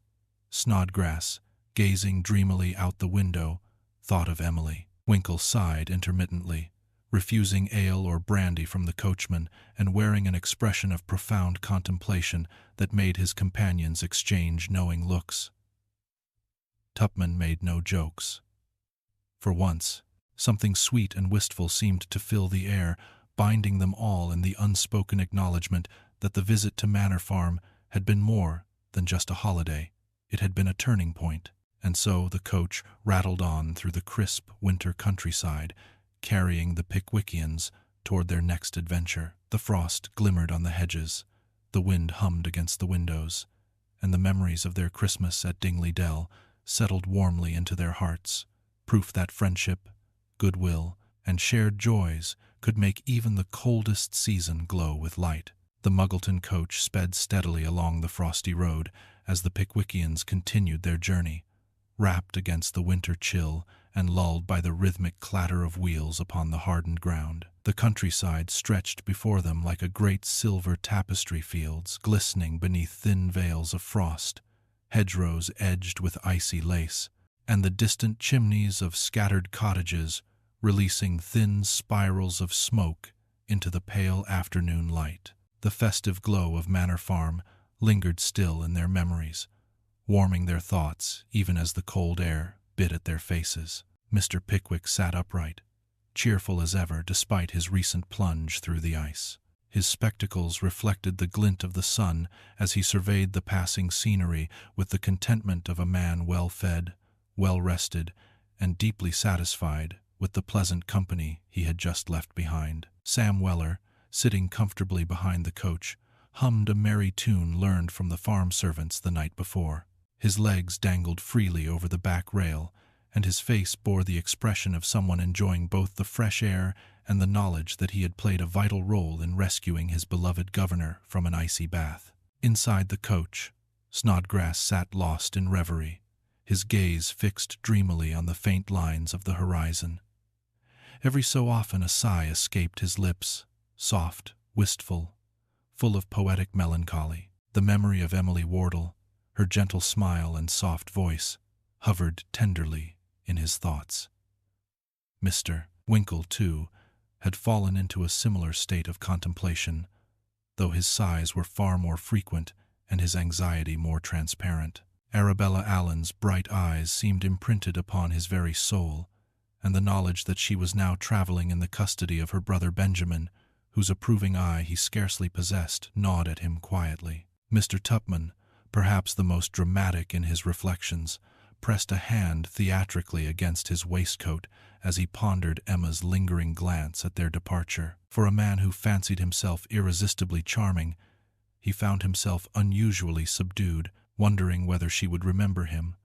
Snodgrass, gazing dreamily out the window, thought of Emily. Winkle sighed intermittently, refusing ale or brandy from the coachman and wearing an expression of profound contemplation that made his companions exchange knowing looks. Tupman made no jokes. For once, something sweet and wistful seemed to fill the air, binding them all in the unspoken acknowledgment that the visit to Manor Farm had been more than just a holiday. It had been a turning point, and so the coach rattled on through the crisp winter countryside, carrying the Pickwickians toward their next adventure. The frost glimmered on the hedges, the wind hummed against the windows, and the memories of their Christmas at Dingley Dell settled warmly into their hearts, proof that friendship, goodwill, and shared joys could make even the coldest season glow with light. The Muggleton coach sped steadily along the frosty road as the Pickwickians continued their journey, wrapped against the winter chill and lulled by the rhythmic clatter of wheels upon the hardened ground. The countryside stretched before them like a great silver tapestry, fields glistening beneath thin veils of frost, hedgerows edged with icy lace, and the distant chimneys of scattered cottages releasing thin spirals of smoke into the pale afternoon light. The festive glow of Manor Farm lingered still in their memories, warming their thoughts even as the cold air bit at their faces. Mr. Pickwick sat upright, cheerful as ever despite his recent plunge through the ice. His spectacles reflected the glint of the sun as he surveyed the passing scenery with the contentment of a man well-fed, well-rested, and deeply satisfied with the pleasant company he had just left behind. Sam Weller, sitting comfortably behind the coach, hummed a merry tune learned from the farm servants the night before. His legs dangled freely over the back rail, and his face bore the expression of someone enjoying both the fresh air and the knowledge that he had played a vital role in rescuing his beloved governor from an icy bath. Inside the coach, Snodgrass sat lost in reverie, his gaze fixed dreamily on the faint lines of the horizon. Every so often a sigh escaped his lips, soft, wistful, full of poetic melancholy. The memory of Emily Wardle, her gentle smile and soft voice, hovered tenderly in his thoughts. Mr. Winkle, too, had fallen into a similar state of contemplation, though his sighs were far more frequent and his anxiety more transparent. Arabella Allen's bright eyes seemed imprinted upon his very soul, and the knowledge that she was now traveling in the custody of her brother Benjamin, whose approving eye he scarcely possessed, gnawed at him quietly. Mr. Tupman, perhaps the most dramatic in his reflections, pressed a hand theatrically against his waistcoat as he pondered Emma's lingering glance at their departure. For a man who fancied himself irresistibly charming, he found himself unusually subdued, wondering whether she would remember him,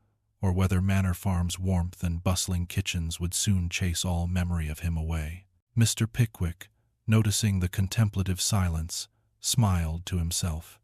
or whether Manor Farm's warmth and bustling kitchens would soon chase all memory of him away. Mr. Pickwick, noticing the contemplative silence, smiled to himself.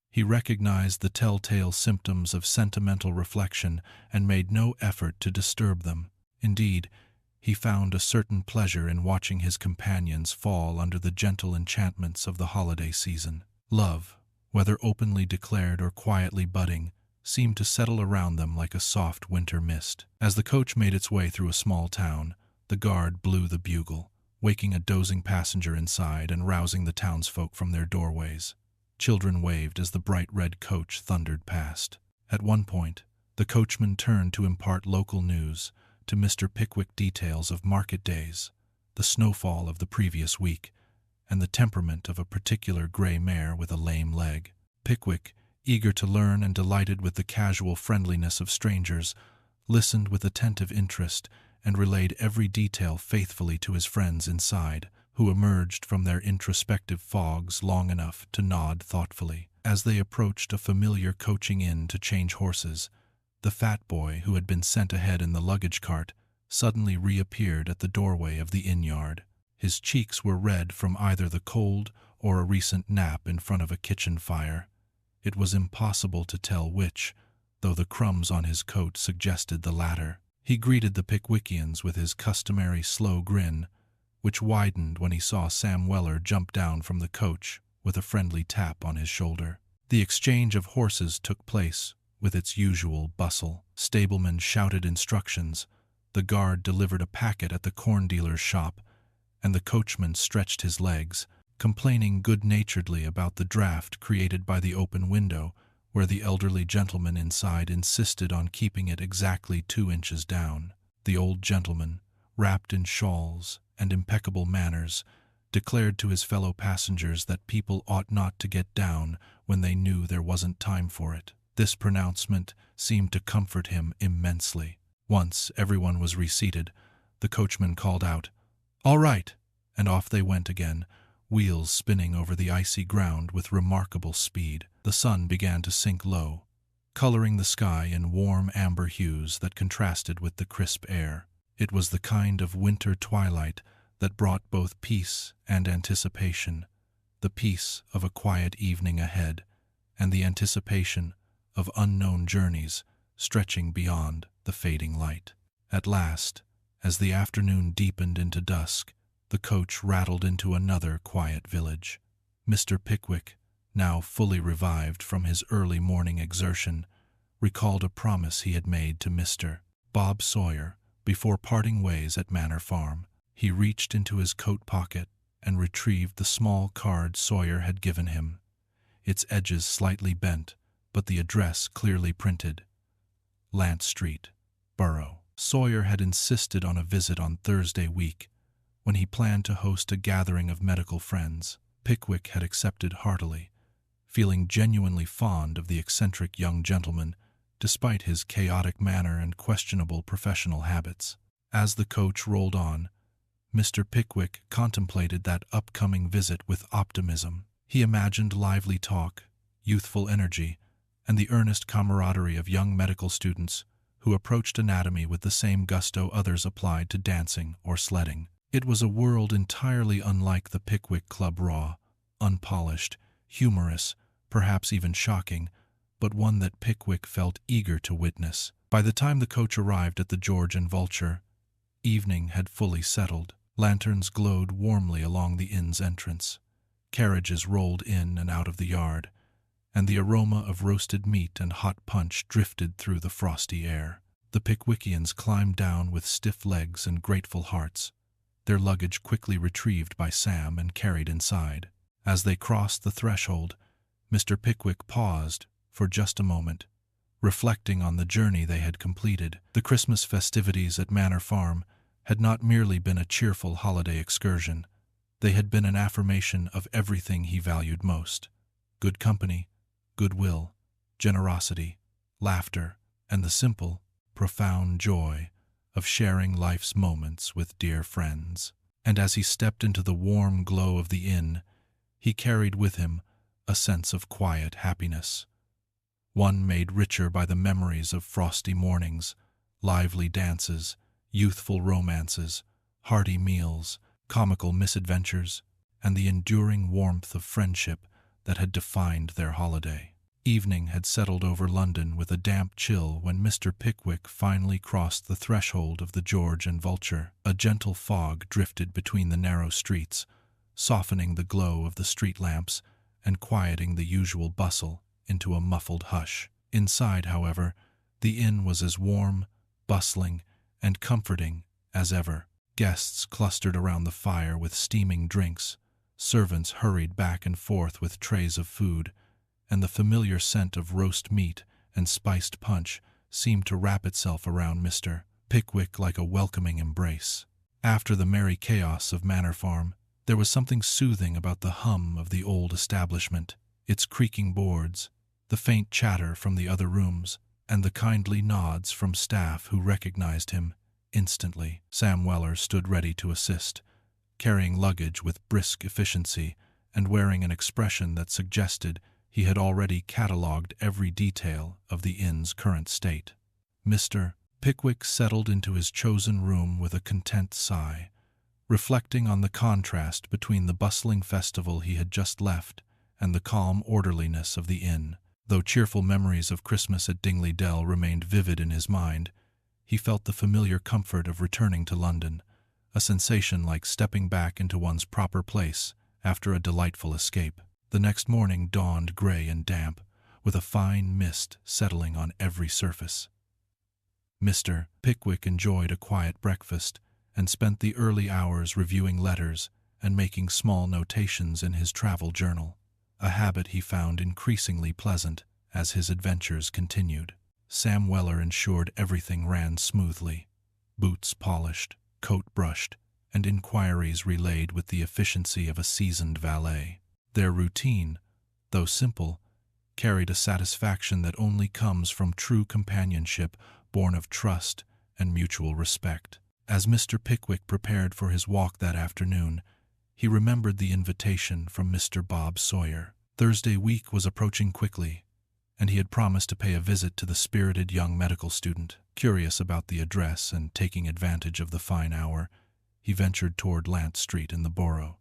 He recognized the telltale symptoms of sentimental reflection and made no effort to disturb them. Indeed, he found a certain pleasure in watching his companions fall under the gentle enchantments of the holiday season. Love, whether openly declared or quietly budding, seemed to settle around them like a soft winter mist. As the coach made its way through a small town, the guard blew the bugle, waking a dozing passenger inside and rousing the townsfolk from their doorways. Children waved as the bright red coach thundered past. At one point, the coachman turned to impart local news, to Mr. Pickwick details of market days, the snowfall of the previous week, and the temperament of a particular gray mare with a lame leg. Pickwick, eager to learn and delighted with the casual friendliness of strangers, listened with attentive interest and relayed every detail faithfully to his friends inside, who emerged from their introspective fogs long enough to nod thoughtfully. As they approached a familiar coaching inn to change horses, the fat boy who had been sent ahead in the luggage cart suddenly reappeared at the doorway of the inn yard. His cheeks were red from either the cold or a recent nap in front of a kitchen fire. It was impossible to tell which, though the crumbs on his coat suggested the latter. He greeted the Pickwickians with his customary slow grin, which widened when he saw Sam Weller jump down from the coach with a friendly tap on his shoulder. The exchange of horses took place with its usual bustle. Stablemen shouted instructions, the guard delivered a packet at the corn dealer's shop, and the coachman stretched his legs, complaining good-naturedly about the draught created by the open window, where the elderly gentleman inside insisted on keeping it exactly 2 inches down. The old gentleman, wrapped in shawls and impeccable manners, declared to his fellow passengers that people ought not to get down when they knew there wasn't time for it. This pronouncement seemed to comfort him immensely. Once everyone was reseated, the coachman called out, "All right," and off they went again, wheels spinning over the icy ground with remarkable speed. The sun began to sink low, coloring the sky in warm amber hues that contrasted with the crisp air. It was the kind of winter twilight that brought both peace and anticipation, the peace of a quiet evening ahead, and the anticipation of unknown journeys stretching beyond the fading light. At last, as the afternoon deepened into dusk, the coach rattled into another quiet village. Mr. Pickwick, now fully revived from his early morning exertion, recalled a promise he had made to Mr. Bob Sawyer before parting ways at Manor Farm. He reached into his coat pocket and retrieved the small card Sawyer had given him, its edges slightly bent, but the address clearly printed: Lant Street, Borough. Sawyer had insisted on a visit on Thursday week, when he planned to host a gathering of medical friends. Pickwick had accepted heartily, feeling genuinely fond of the eccentric young gentleman, despite his chaotic manner and questionable professional habits. As the coach rolled on, Mr. Pickwick contemplated that upcoming visit with optimism. He imagined lively talk, youthful energy, and the earnest camaraderie of young medical students who approached anatomy with the same gusto others applied to dancing or sledding. It was a world entirely unlike the Pickwick Club, raw, unpolished, humorous, perhaps even shocking, but one that Pickwick felt eager to witness. By the time the coach arrived at the George and Vulture, evening had fully settled. Lanterns glowed warmly along the inn's entrance. Carriages rolled in and out of the yard, and the aroma of roasted meat and hot punch drifted through the frosty air. The Pickwickians climbed down with stiff legs and grateful hearts, their luggage quickly retrieved by Sam and carried inside. As they crossed the threshold, Mr. Pickwick paused for just a moment, reflecting on the journey they had completed. The Christmas festivities at Manor Farm had not merely been a cheerful holiday excursion. They had been an affirmation of everything he valued most: good company, goodwill, generosity, laughter, and the simple, profound joy of sharing life's moments with dear friends. And as he stepped into the warm glow of the inn, he carried with him a sense of quiet happiness, one made richer by the memories of frosty mornings, lively dances, youthful romances, hearty meals, comical misadventures, and the enduring warmth of friendship that had defined their holiday. Evening had settled over London with a damp chill when Mr. Pickwick finally crossed the threshold of the George and Vulture. A gentle fog drifted between the narrow streets, softening the glow of the street lamps and quieting the usual bustle into a muffled hush. Inside, however, the inn was as warm, bustling, and comforting as ever. Guests clustered around the fire with steaming drinks, servants hurried back and forth with trays of food, and the familiar scent of roast meat and spiced punch seemed to wrap itself around Mr. Pickwick like a welcoming embrace. After the merry chaos of Manor Farm, there was something soothing about the hum of the old establishment, its creaking boards, the faint chatter from the other rooms, and the kindly nods from staff who recognized him instantly. Sam Weller stood ready to assist, carrying luggage with brisk efficiency and wearing an expression that suggested he had already catalogued every detail of the inn's current state. Mr. Pickwick settled into his chosen room with a content sigh, reflecting on the contrast between the bustling festival he had just left and the calm orderliness of the inn. Though cheerful memories of Christmas at Dingley Dell remained vivid in his mind, he felt the familiar comfort of returning to London, a sensation like stepping back into one's proper place after a delightful escape. The next morning dawned gray and damp, with a fine mist settling on every surface. Mr. Pickwick enjoyed a quiet breakfast and spent the early hours reviewing letters and making small notations in his travel journal, a habit he found increasingly pleasant as his adventures continued. Sam Weller ensured everything ran smoothly, boots polished, coat brushed, and inquiries relayed with the efficiency of a seasoned valet. Their routine, though simple, carried a satisfaction that only comes from true companionship born of trust and mutual respect. As Mr. Pickwick prepared for his walk that afternoon, he remembered the invitation from Mr. Bob Sawyer. Thursday week was approaching quickly, and he had promised to pay a visit to the spirited young medical student. Curious about the address and taking advantage of the fine hour, he ventured toward Lant Street in the Borough,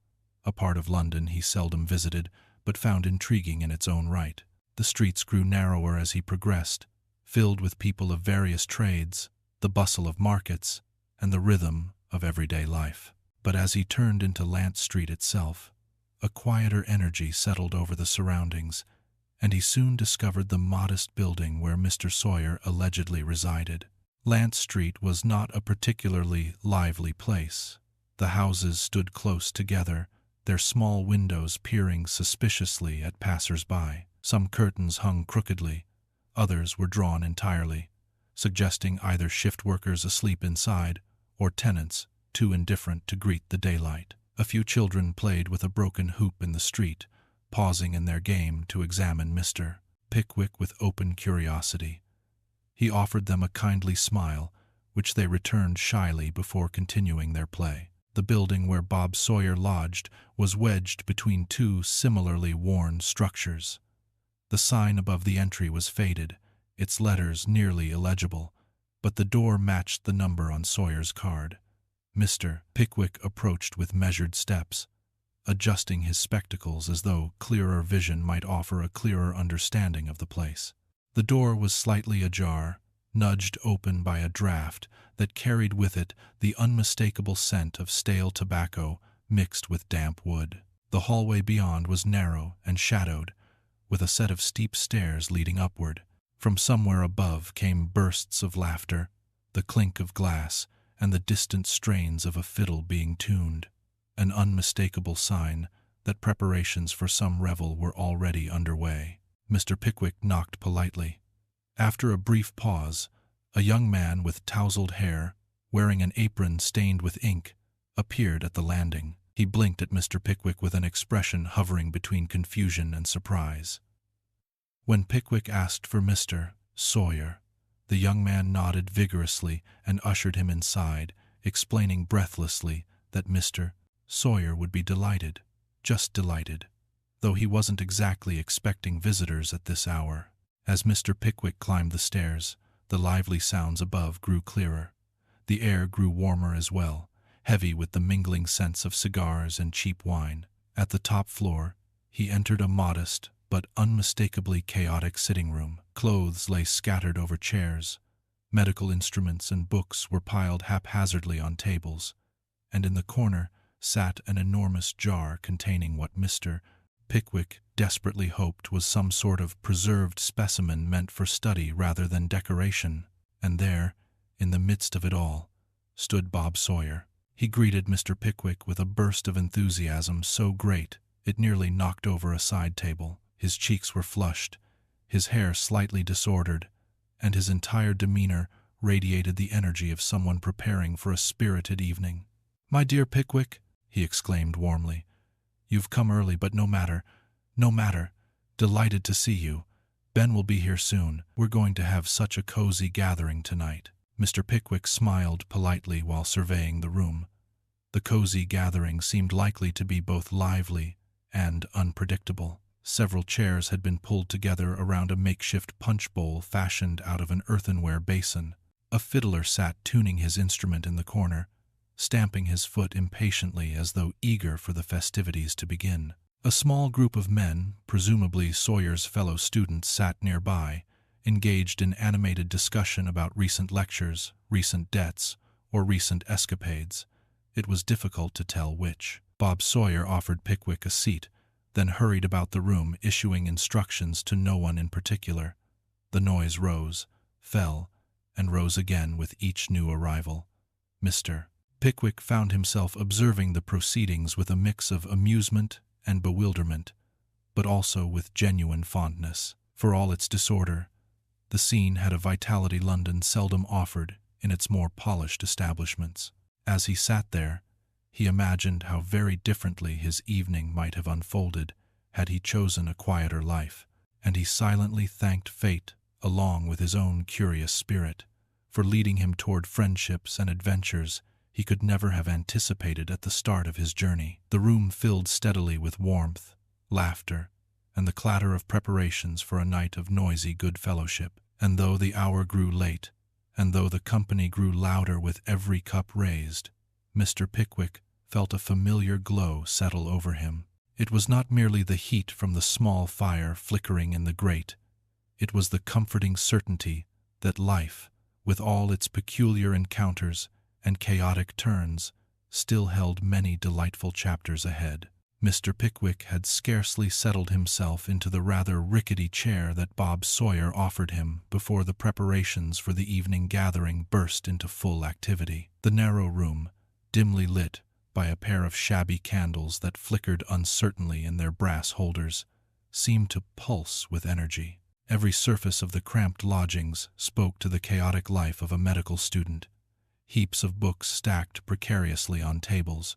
a part of London he seldom visited, but found intriguing in its own right. The streets grew narrower as he progressed, filled with people of various trades, the bustle of markets, and the rhythm of everyday life. But as he turned into Lant Street itself, a quieter energy settled over the surroundings, and he soon discovered the modest building where Mr. Sawyer allegedly resided. Lant Street was not a particularly lively place. The houses stood close together, their small windows peering suspiciously at passers-by. Some curtains hung crookedly, others were drawn entirely, suggesting either shift workers asleep inside or tenants too indifferent to greet the daylight. A few children played with a broken hoop in the street, pausing in their game to examine Mr. Pickwick with open curiosity. He offered them a kindly smile, which they returned shyly before continuing their play. The building where Bob Sawyer lodged was wedged between two similarly worn structures. The sign above the entry was faded, its letters nearly illegible, but the door matched the number on Sawyer's card. Mr. Pickwick approached with measured steps, adjusting his spectacles as though clearer vision might offer a clearer understanding of the place. The door was slightly ajar, nudged open by a draught that carried with it the unmistakable scent of stale tobacco mixed with damp wood. The hallway beyond was narrow and shadowed, with a set of steep stairs leading upward. From somewhere above came bursts of laughter, the clink of glass, and the distant strains of a fiddle being tuned, an unmistakable sign that preparations for some revel were already underway. Mr. Pickwick knocked politely. After a brief pause, a young man with tousled hair, wearing an apron stained with ink, appeared at the landing. He blinked at Mr. Pickwick with an expression hovering between confusion and surprise. When Pickwick asked for Mr. Sawyer, the young man nodded vigorously and ushered him inside, explaining breathlessly that Mr. Sawyer would be delighted, just delighted, though he wasn't exactly expecting visitors at this hour. As Mr. Pickwick climbed the stairs, the lively sounds above grew clearer. The air grew warmer as well, heavy with the mingling scents of cigars and cheap wine. At the top floor, he entered a modest but unmistakably chaotic sitting room. Clothes lay scattered over chairs, medical instruments and books were piled haphazardly on tables, and in the corner sat an enormous jar containing what Mr. Pickwick desperately hoped was some sort of preserved specimen meant for study rather than decoration. And there, in the midst of it all, stood Bob Sawyer. He greeted Mr. Pickwick with a burst of enthusiasm so great it nearly knocked over a side table. His cheeks were flushed, his hair slightly disordered, and his entire demeanor radiated the energy of someone preparing for a spirited evening. "My dear Pickwick," he exclaimed warmly, "you've come early, but no matter, no matter. Delighted to see you. Ben will be here soon. We're going to have such a cozy gathering tonight." Mr. Pickwick smiled politely while surveying the room. The cozy gathering seemed likely to be both lively and unpredictable. Several chairs had been pulled together around a makeshift punch bowl fashioned out of an earthenware basin. A fiddler sat tuning his instrument in the corner, stamping his foot impatiently as though eager for the festivities to begin. A small group of men, presumably Sawyer's fellow students, sat nearby, engaged in animated discussion about recent lectures, recent debts, or recent escapades. It was difficult to tell which. Bob Sawyer offered Pickwick a seat, then hurried about the room, issuing instructions to no one in particular. The noise rose, fell, and rose again with each new arrival. Mr. Pickwick found himself observing the proceedings with a mix of amusement and bewilderment, but also with genuine fondness. For all its disorder, the scene had a vitality London seldom offered in its more polished establishments. As he sat there, he imagined how very differently his evening might have unfolded had he chosen a quieter life, and he silently thanked fate, along with his own curious spirit, for leading him toward friendships and adventures he could never have anticipated at the start of his journey. The room filled steadily with warmth, laughter, and the clatter of preparations for a night of noisy good fellowship. And though the hour grew late, and though the company grew louder with every cup raised, Mr. Pickwick felt a familiar glow settle over him. It was not merely the heat from the small fire flickering in the grate. It was the comforting certainty that life, with all its peculiar encounters and chaotic turns, still held many delightful chapters ahead. Mr. Pickwick had scarcely settled himself into the rather rickety chair that Bob Sawyer offered him before the preparations for the evening gathering burst into full activity. The narrow room, dimly lit by a pair of shabby candles that flickered uncertainly in their brass holders, seemed to pulse with energy. Every surface of the cramped lodgings spoke to the chaotic life of a medical student. Heaps of books stacked precariously on tables,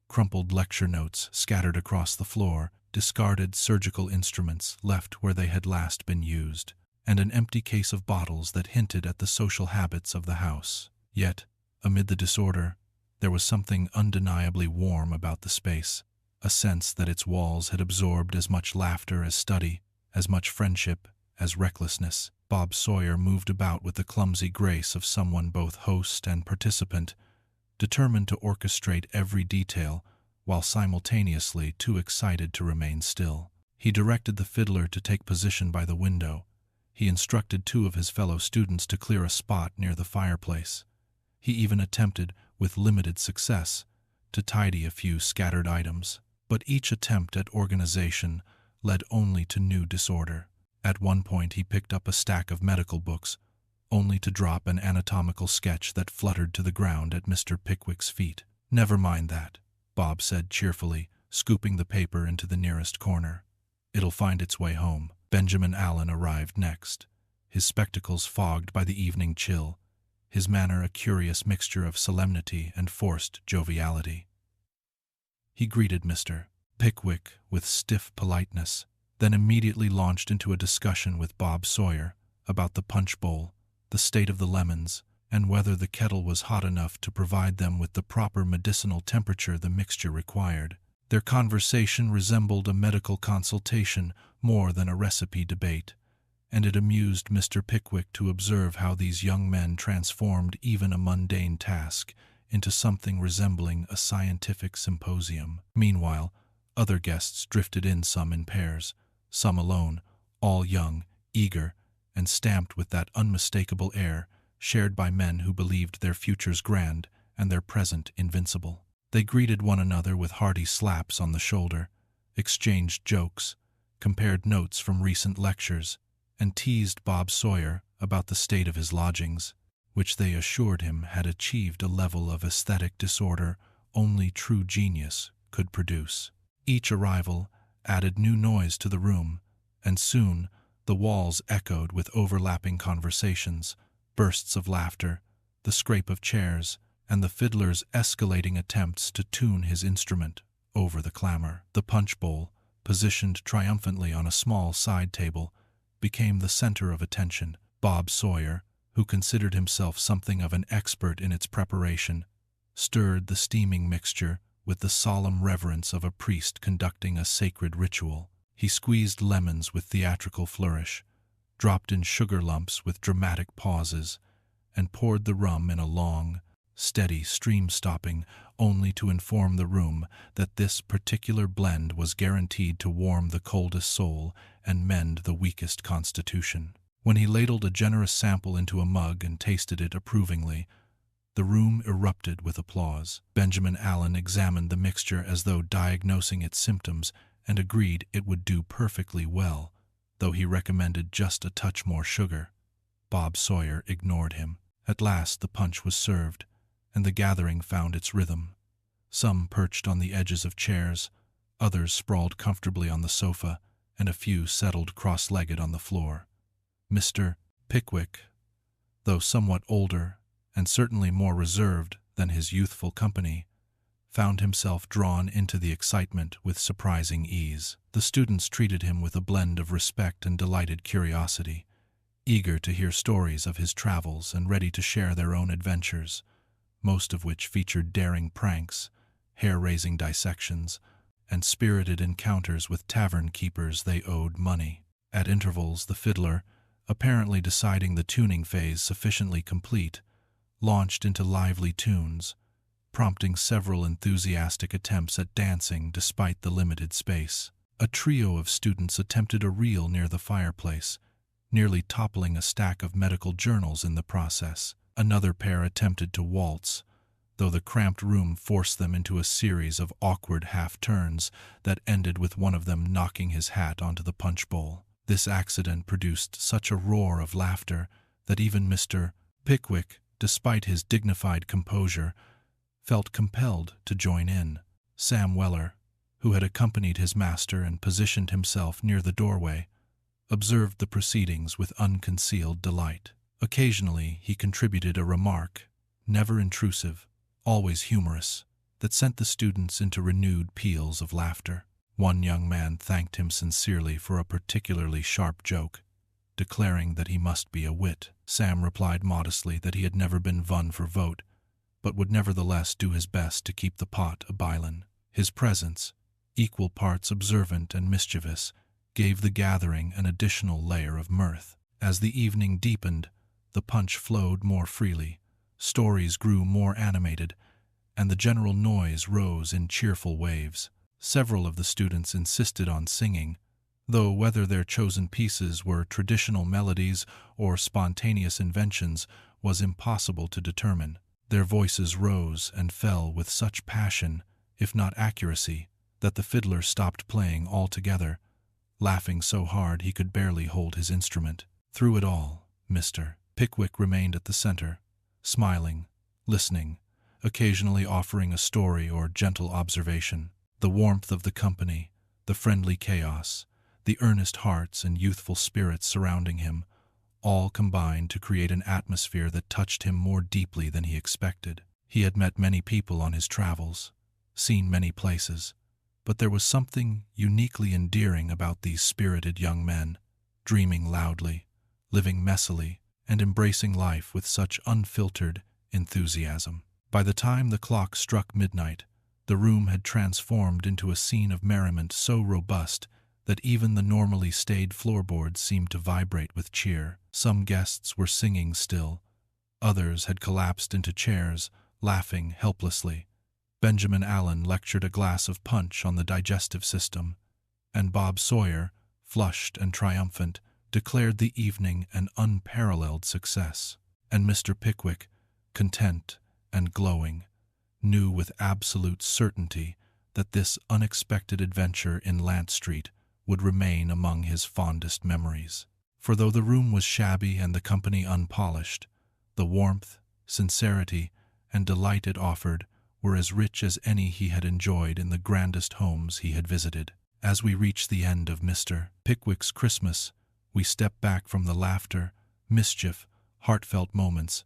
crumpled lecture notes scattered across the floor, discarded surgical instruments left where they had last been used, and an empty case of bottles that hinted at the social habits of the house. Yet, amid the disorder, there was something undeniably warm about the space, a sense that its walls had absorbed as much laughter as study, as much friendship as recklessness. Bob Sawyer moved about with the clumsy grace of someone both host and participant, determined to orchestrate every detail while simultaneously too excited to remain still. He directed the fiddler to take position by the window. He instructed 2 of his fellow students to clear a spot near the fireplace. He even attempted, with limited success, to tidy a few scattered items. But each attempt at organization led only to new disorder. At one point he picked up a stack of medical books, only to drop an anatomical sketch that fluttered to the ground at Mr. Pickwick's feet. "Never mind that," Bob said cheerfully, scooping the paper into the nearest corner. "It'll find its way home." Benjamin Allen arrived next, his spectacles fogged by the evening chill, his manner a curious mixture of solemnity and forced joviality. He greeted Mr. Pickwick with stiff politeness, then immediately launched into a discussion with Bob Sawyer about the punch bowl, the state of the lemons, and whether the kettle was hot enough to provide them with the proper medicinal temperature the mixture required. Their conversation resembled a medical consultation more than a recipe debate, and it amused Mr. Pickwick to observe how these young men transformed even a mundane task into something resembling a scientific symposium. Meanwhile, other guests drifted in, some in pairs, some alone, all young, eager, and stamped with that unmistakable air shared by men who believed their futures grand and their present invincible. They greeted one another with hearty slaps on the shoulder, exchanged jokes, compared notes from recent lectures, and teased Bob Sawyer about the state of his lodgings, which they assured him had achieved a level of aesthetic disorder only true genius could produce. Each arrival added new noise to the room, and soon the walls echoed with overlapping conversations, bursts of laughter, the scrape of chairs, and the fiddler's escalating attempts to tune his instrument over the clamor. The punch bowl, positioned triumphantly on a small side table, became the center of attention. Bob Sawyer, who considered himself something of an expert in its preparation, stirred the steaming mixture with the solemn reverence of a priest conducting a sacred ritual. He squeezed lemons with theatrical flourish, dropped in sugar lumps with dramatic pauses, and poured the rum in a long, steady stream, stopping only to inform the room that this particular blend was guaranteed to warm the coldest soul and mend the weakest constitution. When he ladled a generous sample into a mug and tasted it approvingly, the room erupted with applause. Benjamin Allen examined the mixture as though diagnosing its symptoms and agreed it would do perfectly well, though he recommended just a touch more sugar. Bob Sawyer ignored him. At last the punch was served, and the gathering found its rhythm. Some perched on the edges of chairs, others sprawled comfortably on the sofa, and a few settled cross-legged on the floor. Mr. Pickwick, though somewhat older and certainly more reserved than his youthful company, found himself drawn into the excitement with surprising ease. The students treated him with a blend of respect and delighted curiosity, eager to hear stories of his travels and ready to share their own adventures, most of which featured daring pranks, hair-raising dissections, and spirited encounters with tavern keepers they owed money. At intervals, the fiddler, apparently deciding the tuning phase sufficiently complete, launched into lively tunes, prompting several enthusiastic attempts at dancing despite the limited space. A trio of students attempted a reel near the fireplace, nearly toppling a stack of medical journals in the process. Another pair attempted to waltz, though the cramped room forced them into a series of awkward half-turns that ended with one of them knocking his hat onto the punch bowl. This accident produced such a roar of laughter that even Mr. Pickwick, despite his dignified composure, felt compelled to join in. Sam Weller, who had accompanied his master and positioned himself near the doorway, observed the proceedings with unconcealed delight. Occasionally he contributed a remark, never intrusive, always humorous, that sent the students into renewed peals of laughter. One young man thanked him sincerely for a particularly sharp joke, declaring that he must be a wit. Sam replied modestly that he had never been vun for vote, but would nevertheless do his best to keep the pot a-bilin'. His presence, equal parts observant and mischievous, gave the gathering an additional layer of mirth. As the evening deepened, the punch flowed more freely, stories grew more animated, and the general noise rose in cheerful waves. Several of the students insisted on singing, though whether their chosen pieces were traditional melodies or spontaneous inventions was impossible to determine. Their voices rose and fell with such passion, if not accuracy, that the fiddler stopped playing altogether, laughing so hard he could barely hold his instrument. Through it all, Mr. Pickwick remained at the center, smiling, listening, occasionally offering a story or gentle observation. The warmth of the company, the friendly chaos, the earnest hearts and youthful spirits surrounding him, all combined to create an atmosphere that touched him more deeply than he expected. He had met many people on his travels, seen many places, but there was something uniquely endearing about these spirited young men, dreaming loudly, living messily, and embracing life with such unfiltered enthusiasm. By the time the clock struck midnight, the room had transformed into a scene of merriment so robust that even the normally staid floorboards seemed to vibrate with cheer. Some guests were singing still, others had collapsed into chairs, laughing helplessly. Benjamin Allen lectured a glass of punch on the digestive system, and Bob Sawyer, flushed and triumphant, declared the evening an unparalleled success. And Mr. Pickwick, content and glowing, knew with absolute certainty that this unexpected adventure in Lant Street would remain among his fondest memories. For though the room was shabby and the company unpolished, the warmth, sincerity, and delight it offered were as rich as any he had enjoyed in the grandest homes he had visited. As we reached the end of Mr. Pickwick's Christmas, we stepped back from the laughter, mischief, heartfelt moments,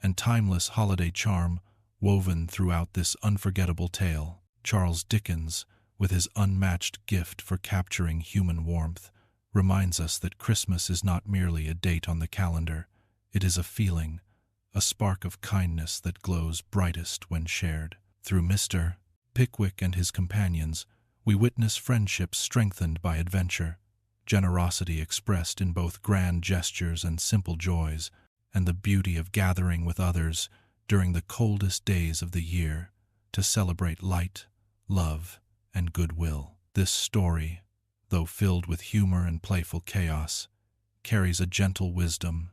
and timeless holiday charm woven throughout this unforgettable tale. Charles Dickens, with his unmatched gift for capturing human warmth, reminds us that Christmas is not merely a date on the calendar. It is a feeling, a spark of kindness that glows brightest when shared. Through Mr. Pickwick and his companions, we witness friendships strengthened by adventure, generosity expressed in both grand gestures and simple joys, and the beauty of gathering with others during the coldest days of the year to celebrate light, love, and goodwill. This story, though filled with humor and playful chaos, carries a gentle wisdom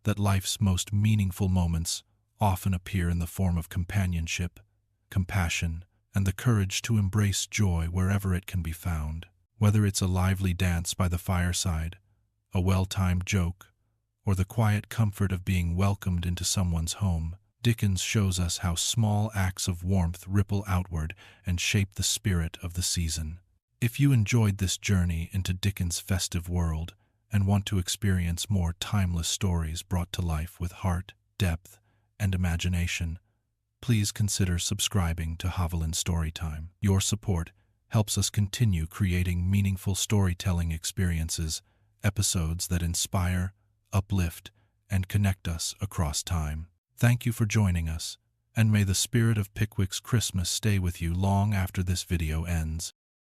that life's most meaningful moments often appear in the form of companionship, compassion, and the courage to embrace joy wherever it can be found. Whether it's a lively dance by the fireside, a well-timed joke, or the quiet comfort of being welcomed into someone's home, Dickens shows us how small acts of warmth ripple outward and shape the spirit of the season. If you enjoyed this journey into Dickens' festive world and want to experience more timeless stories brought to life with heart, depth, and imagination, please consider subscribing to Havelin Storytime. Your support helps us continue creating meaningful storytelling experiences, episodes that inspire, uplift, and connect us across time. Thank you for joining us, and may the spirit of Pickwick's Christmas stay with you long after this video ends.